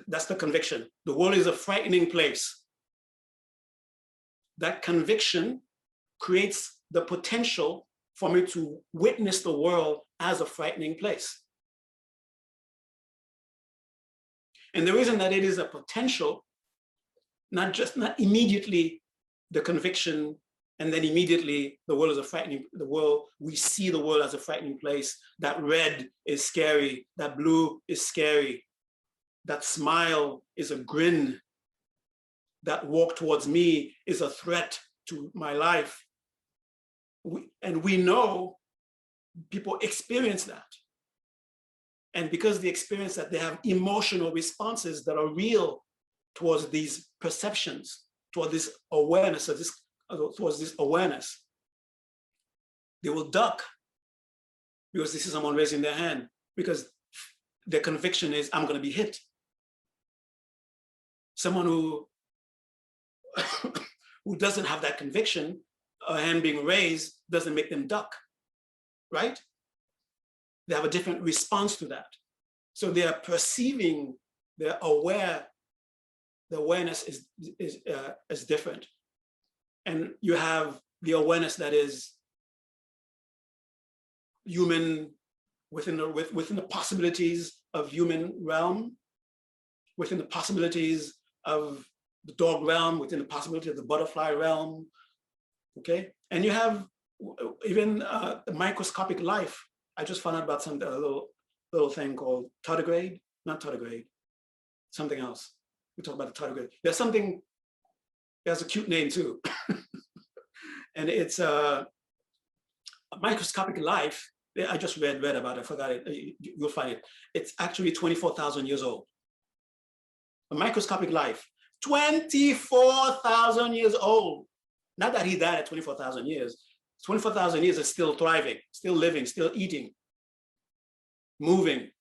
that's the conviction. The world is a frightening place. That conviction creates the potential for me to witness the world as a frightening place. And the reason that it is a potential, not immediately the conviction, and then immediately the world is a frightening, we see the world as a frightening place. That red is scary, that blue is scary, that smile is a grin, that walk towards me is a threat to my life. And we know people experience that. And because they experience that, they have emotional responses that are real towards these perceptions, towards this awareness, towards this awareness. They will duck because this is someone raising their hand, because their conviction is, I'm going to be hit. Someone who doesn't have that conviction, a hand being raised doesn't make them duck, right? They have a different response to that. So they are perceiving, they're aware, the awareness is different. And you have the awareness that is human, within the possibilities of human realm, within the possibilities of the dog realm, within the possibility of the butterfly realm, okay? And you have even the microscopic life. I just found out about some little thing called tardigrade, not tardigrade, something else. We talk about the tardigrade. There's something, it has a cute name too. And it's a microscopic life. I just read about it, I forgot it, you'll find it. It's actually 24,000 years old. A microscopic life, 24,000 years old. Not that he died at 24,000 years. 24,000 years is still thriving, still living, still eating, moving.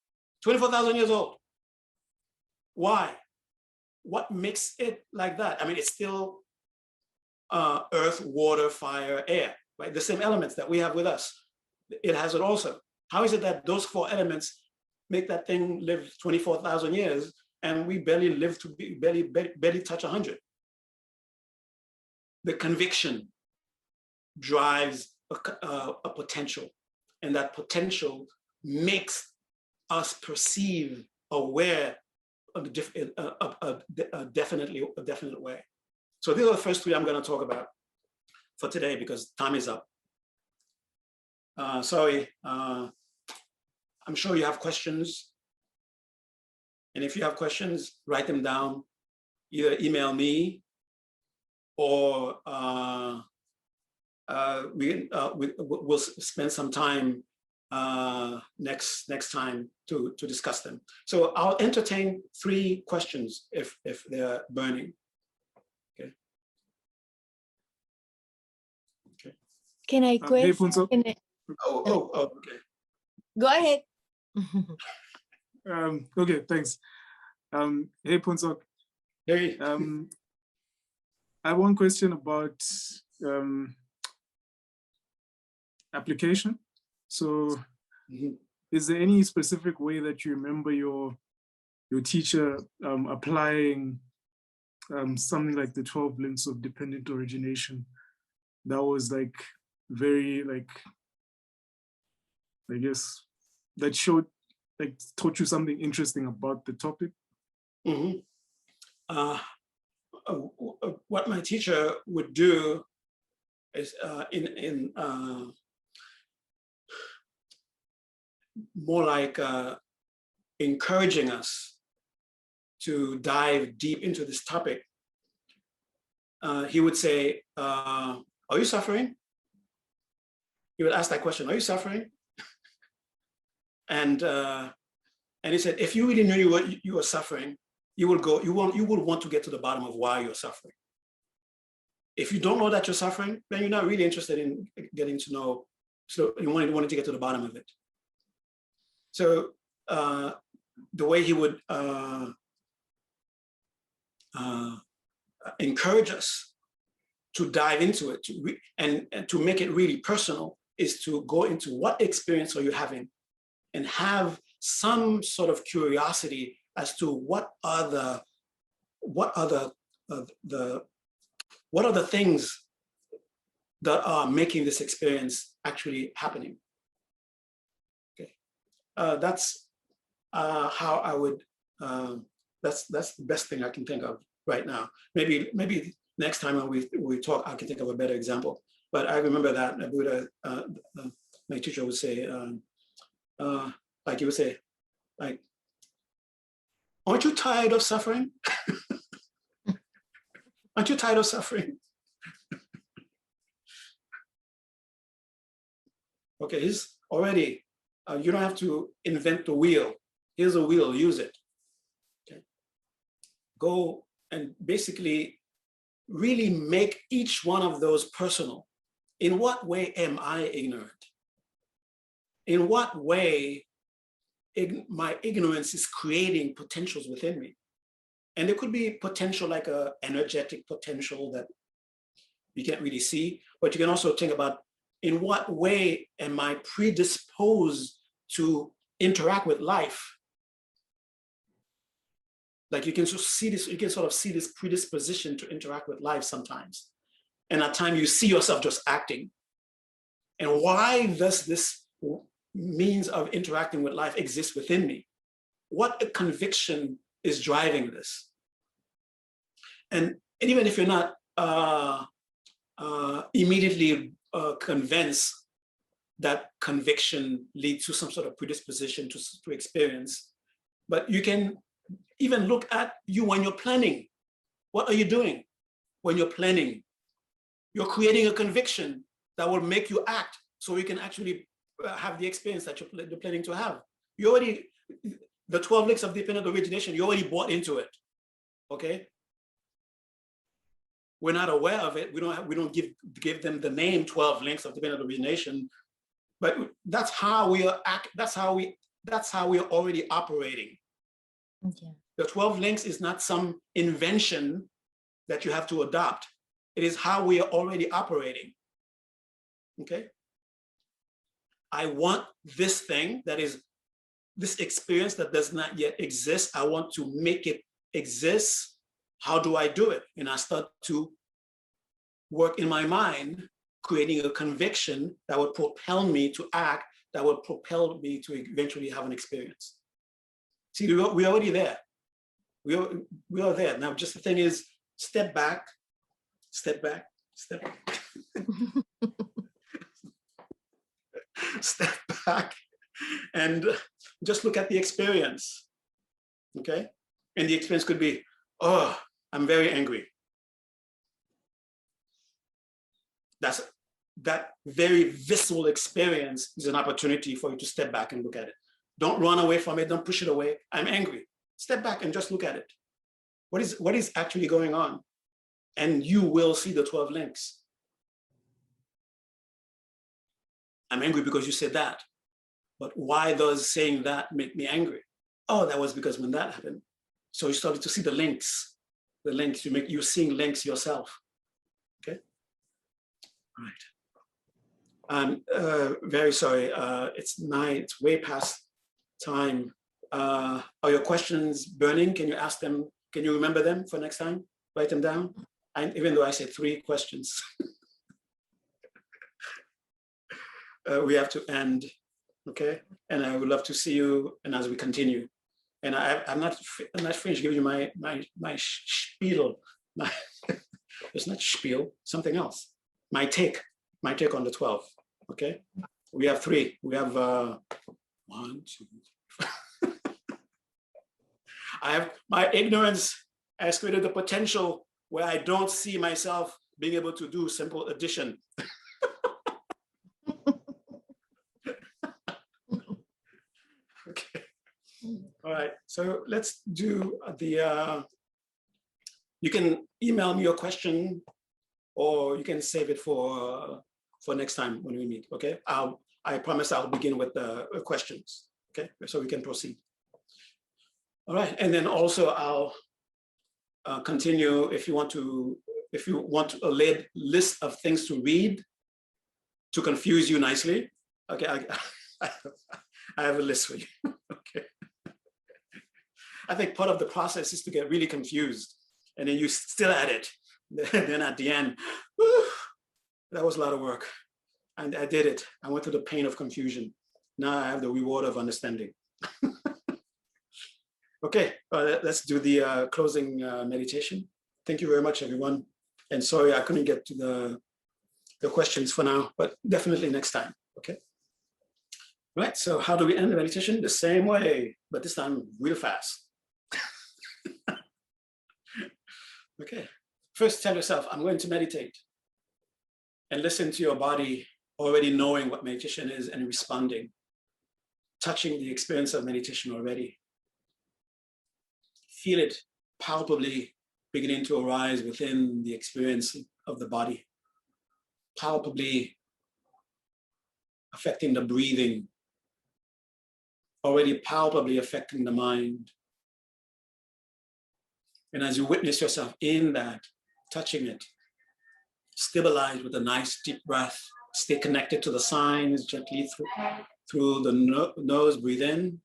24,000 years old. Why? What makes it like that? I mean, it's still earth, water, fire, air, right? The same elements that we have with us. It has it also. How is it that those four elements make that thing live 24,000 years and we barely live to be, barely touch 100? The conviction drives a potential, and that potential makes us perceive, aware of a definite way. So these are the first three I'm going to talk about for today because time is up. Sorry, I'm sure you have questions. And if you have questions, write them down, either email me or we'll spend some time next time to discuss them. So I'll entertain 3 questions if they're burning. Okay. Okay. Can I question? Hey, Okay. Go ahead. okay, thanks. Hey, Phuntsok. Hey. I have one question about application. So, is there any specific way that you remember your teacher applying something like the 12 links of dependent origination that was like very like, I guess, that showed, like, taught you something interesting about the topic? What my teacher would do is more like encouraging us to dive deep into this topic. He would say, are you suffering? He would ask that question, are you suffering? And he said, if you really knew you were suffering, you would want to get to the bottom of why you're suffering. If you don't know that you're suffering, then you're not really interested in getting to know, so you wanted to get to the bottom of it. So the way he would encourage us to dive into it and to make it really personal is to go into what experience are you having and have some sort of curiosity as to what are the things that are making this experience actually happening. Okay, that's how I would. That's the best thing I can think of right now. Maybe next time when we talk, I can think of a better example. But I remember that Buddha, my teacher would say, like he would say, like, aren't you tired of suffering? Aren't you tired of suffering? Okay, he's already, you don't have to invent the wheel. Here's a wheel, use it. Okay. Go and basically really make each one of those personal. In what way am I ignorant? In what way my ignorance is creating potentials within me? And there could be potential like a energetic potential that you can't really see, but you can also think about in what way am I predisposed to interact with life? Like you can see this, you can sort of see this predisposition to interact with life sometimes. And at times you see yourself just acting. And why does this means of interacting with life exist within me? What a conviction is driving this? And even if you're not immediately convinced that conviction leads to some sort of predisposition to experience, but you can even look at you when you're planning. What are you doing when you're planning? You're creating a conviction that will make you act so you can actually have the experience that you're planning to have. You already, the 12 links of dependent origination, you already bought into it, okay? We're not aware of it. We don't give them the name 12 links of dependent origination, but that's how we are that's how we are already operating. Okay. The 12 links is not some invention that you have to adopt. It is how we are already operating. Okay. I want this thing that is this experience that does not yet exist. I want to make it exist. How do I do it? And I start to work in my mind, creating a conviction that would propel me to act, that would propel me to eventually have an experience. See, we're already there. We are there. Now, just the thing is, step back, step back, step back. Step back and just look at the experience, okay? And the experience could be, oh, I'm very angry. That very visceral experience is an opportunity for you to step back and look at it. Don't run away from it, don't push it away. I'm angry. Step back and just look at it. What is actually going on? And you will see the 12 links. I'm angry because you said that. But why does saying that make me angry? Oh, that was because when that happened. So you started to see the links. The links, you're seeing links yourself. Okay? All right. I'm very sorry. It's way past time. Are your questions burning? Can you ask them? Can you remember them for next time? Write them down. Even though I said 3 questions. We have to end, okay? And I would love to see you, and as we continue. And I'm not finished giving you my spiel. It's not spiel, something else. my take on the 12. Okay, we have 3. We have 1, 2. I have my ignorance has created the potential where I don't see myself being able to do simple addition. Okay. All right. So let's do the. You can email me your question, or you can save it for next time when we meet. Okay. I promise I'll begin with the questions. Okay. So we can proceed. All right. And then also I'll continue if you want to a list of things to read to confuse you nicely. Okay. I have a list for you. Okay. I think part of the process is to get really confused, and then you still at it. Then at the end, whew, that was a lot of work. And I did it. I went through the pain of confusion. Now I have the reward of understanding. Okay, let's do the closing meditation. Thank you very much, everyone. And sorry, I couldn't get to the questions for now, but definitely next time, okay? Right, so how do we end the meditation? The same way, but this time real fast. Okay, first tell yourself, I'm going to meditate, and listen to your body already knowing what meditation is and responding, touching the experience of meditation already. Feel it palpably beginning to arise within the experience of the body, palpably affecting the breathing, already palpably affecting the mind. And as you witness yourself in that, touching it, stabilize with a nice deep breath, stay connected to the signs gently through the nose, breathe in,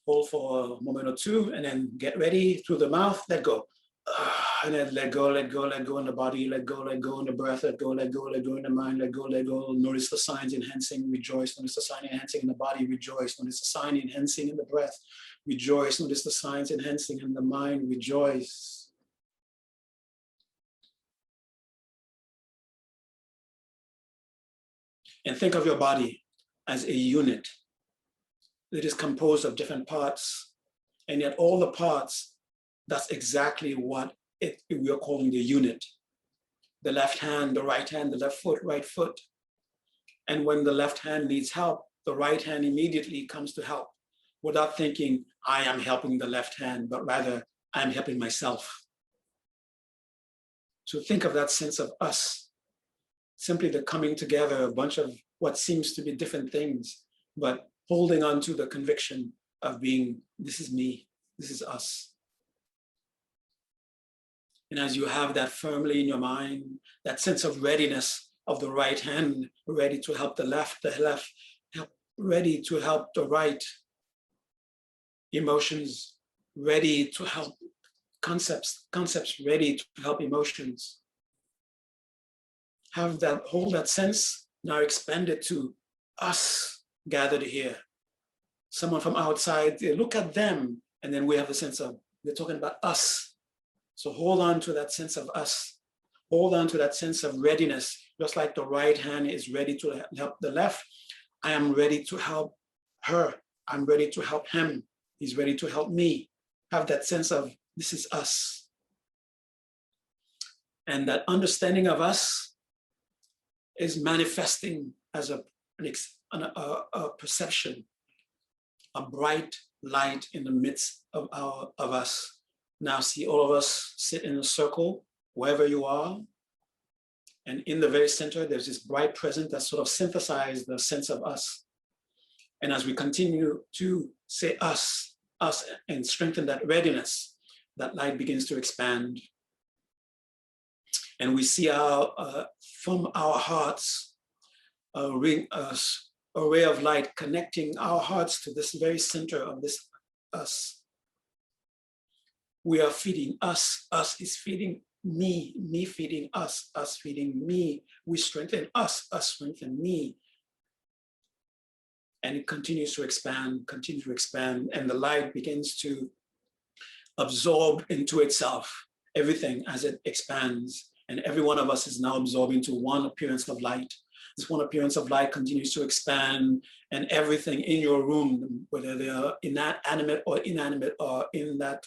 hold for a moment or two, and then get ready through the mouth, let go. And then let go in the body, let go in the breath, let go in the mind, let go. Notice the signs enhancing, rejoice. Notice the sign enhancing in the body, rejoice. Notice the sign enhancing in the breath, rejoice. Notice the signs enhancing in the mind, rejoice. And think of your body as a unit that is composed of different parts, and yet all the parts, that's exactly what we are calling the unit. The left hand, the right hand, the left foot, right foot. And when the left hand needs help, the right hand immediately comes to help without thinking, I am helping the left hand, but rather I am helping myself. So think of that sense of us, simply the coming together, a bunch of what seems to be different things, but holding on to the conviction of being, this is me, this is us. And as you have that firmly in your mind, that sense of readiness of the right hand, ready to help the left ready to help the right, emotions ready to help concepts ready to help emotions. Hold that sense, now expand it to us gathered here. Someone from outside, they look at them, and then we have a sense of, they're talking about us. So hold on to that sense of us. Hold on to that sense of readiness, just like the right hand is ready to help the left. I am ready to help her. I'm ready to help him. He's ready to help me. Have that sense of, this is us. And that understanding of us is manifesting as a perception, a bright light in the midst of us. Now see all of us sit in a circle, wherever you are. And in the very center, there's this bright presence that sort of synthesizes the sense of us. And as we continue to say us, and strengthen that readiness, that light begins to expand. And we see from our hearts, a ray of light connecting our hearts to this very center of this us. We are feeding us is feeding me feeding us feeding me. We strengthen us strengthen me. And it continues to expand, and the light begins to absorb into itself everything as it expands. And every one of us is now absorbed into one appearance of light. This one appearance of light continues to expand, and everything in your room, whether they are animate or inanimate, are in that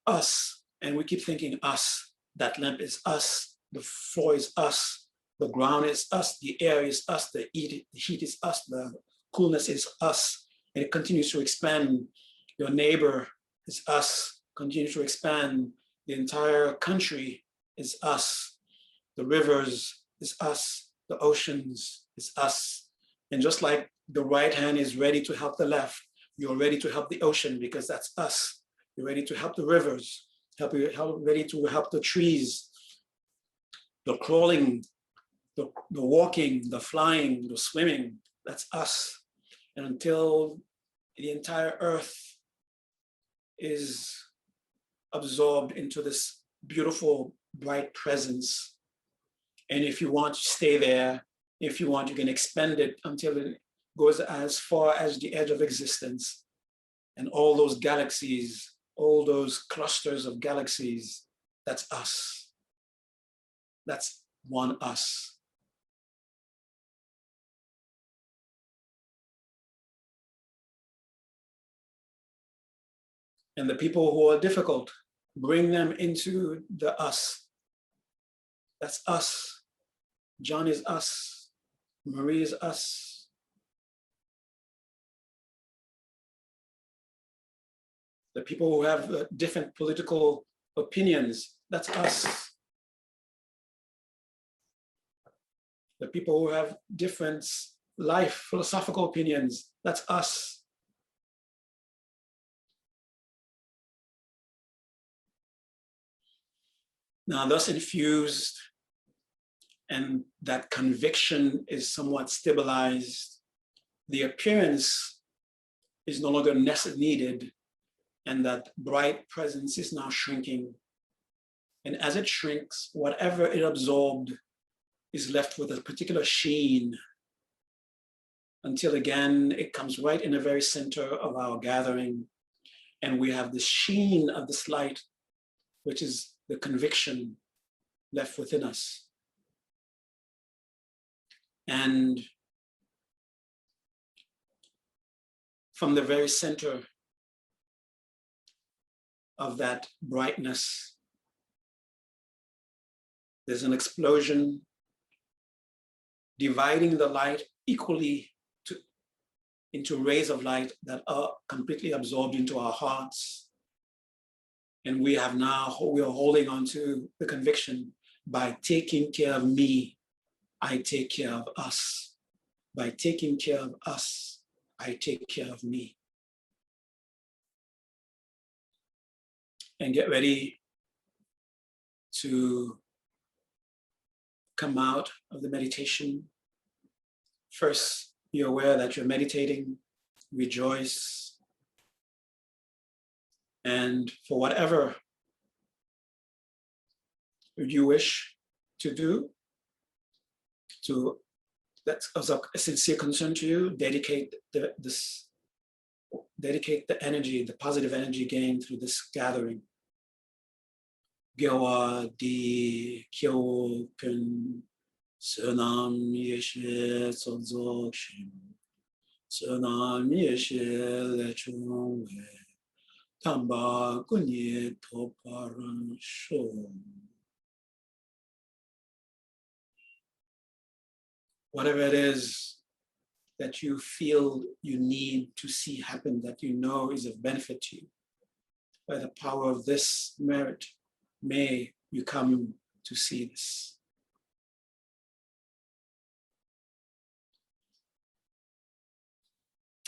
us. And we keep thinking us, that lamp is us, the floor is us, the ground is us, the air is us, the heat is us, the coolness is us. And it continues to expand. Your neighbor is us, continue to expand. The entire country is us. The rivers is us. The oceans is us. And just like the right hand is ready to help the left, you're ready to help the ocean because that's us. You're ready to help the rivers, ready to help the trees, the crawling, the walking, the flying, the swimming, that's us. And until the entire earth is absorbed into this beautiful, bright presence. And if you want to stay there, if you want, you can expand it until it goes as far as the edge of existence. And all those galaxies, all those clusters of galaxies, that's us. That's one us. And the people who are difficult, bring them into the us. That's us. John is us. Marie is us. The people who have different political opinions, that's us. The people who have different life, philosophical opinions, that's us. Now, thus infused, and that conviction is somewhat stabilized, the appearance is no longer needed, and that bright presence is now shrinking. And as it shrinks, whatever it absorbed is left with a particular sheen, until again, it comes right in the very center of our gathering. And we have the sheen of this light, which is the conviction left within us. And from the very center of that brightness, there's an explosion dividing the light equally into rays of light that are completely absorbed into our hearts. And we are holding on to the conviction, by taking care of me, I take care of us. By taking care of us, I take care of me. And get ready to come out of the meditation. First, be aware that you're meditating, rejoice. And for whatever you wish to do, that's of a sincere concern to you, dedicate the energy, the positive energy gained through this gathering. Gyawa di kyo kun sunam yeshe sodzok shim sunam yeshe lechung tamba kunye toparan shom. Whatever it is that you feel you need to see happen, that you know is of benefit to you, by the power of this merit, may you come to see this.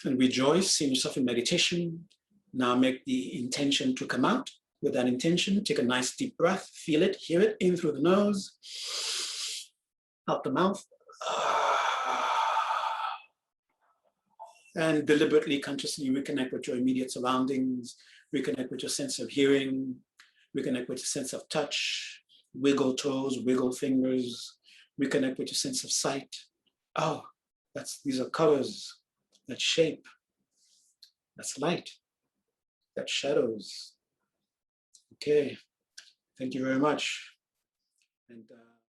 And rejoice, see yourself in meditation. Now make the intention to come out. With that intention, take a nice deep breath, feel it, hear it, in through the nose, out the mouth. And deliberately, consciously reconnect with your immediate surroundings, reconnect with your sense of hearing, reconnect with your sense of touch, wiggle toes, wiggle fingers, reconnect with your sense of sight. Oh, these are colors, that's shape, that's light, that's shadows. Okay, thank you very much. And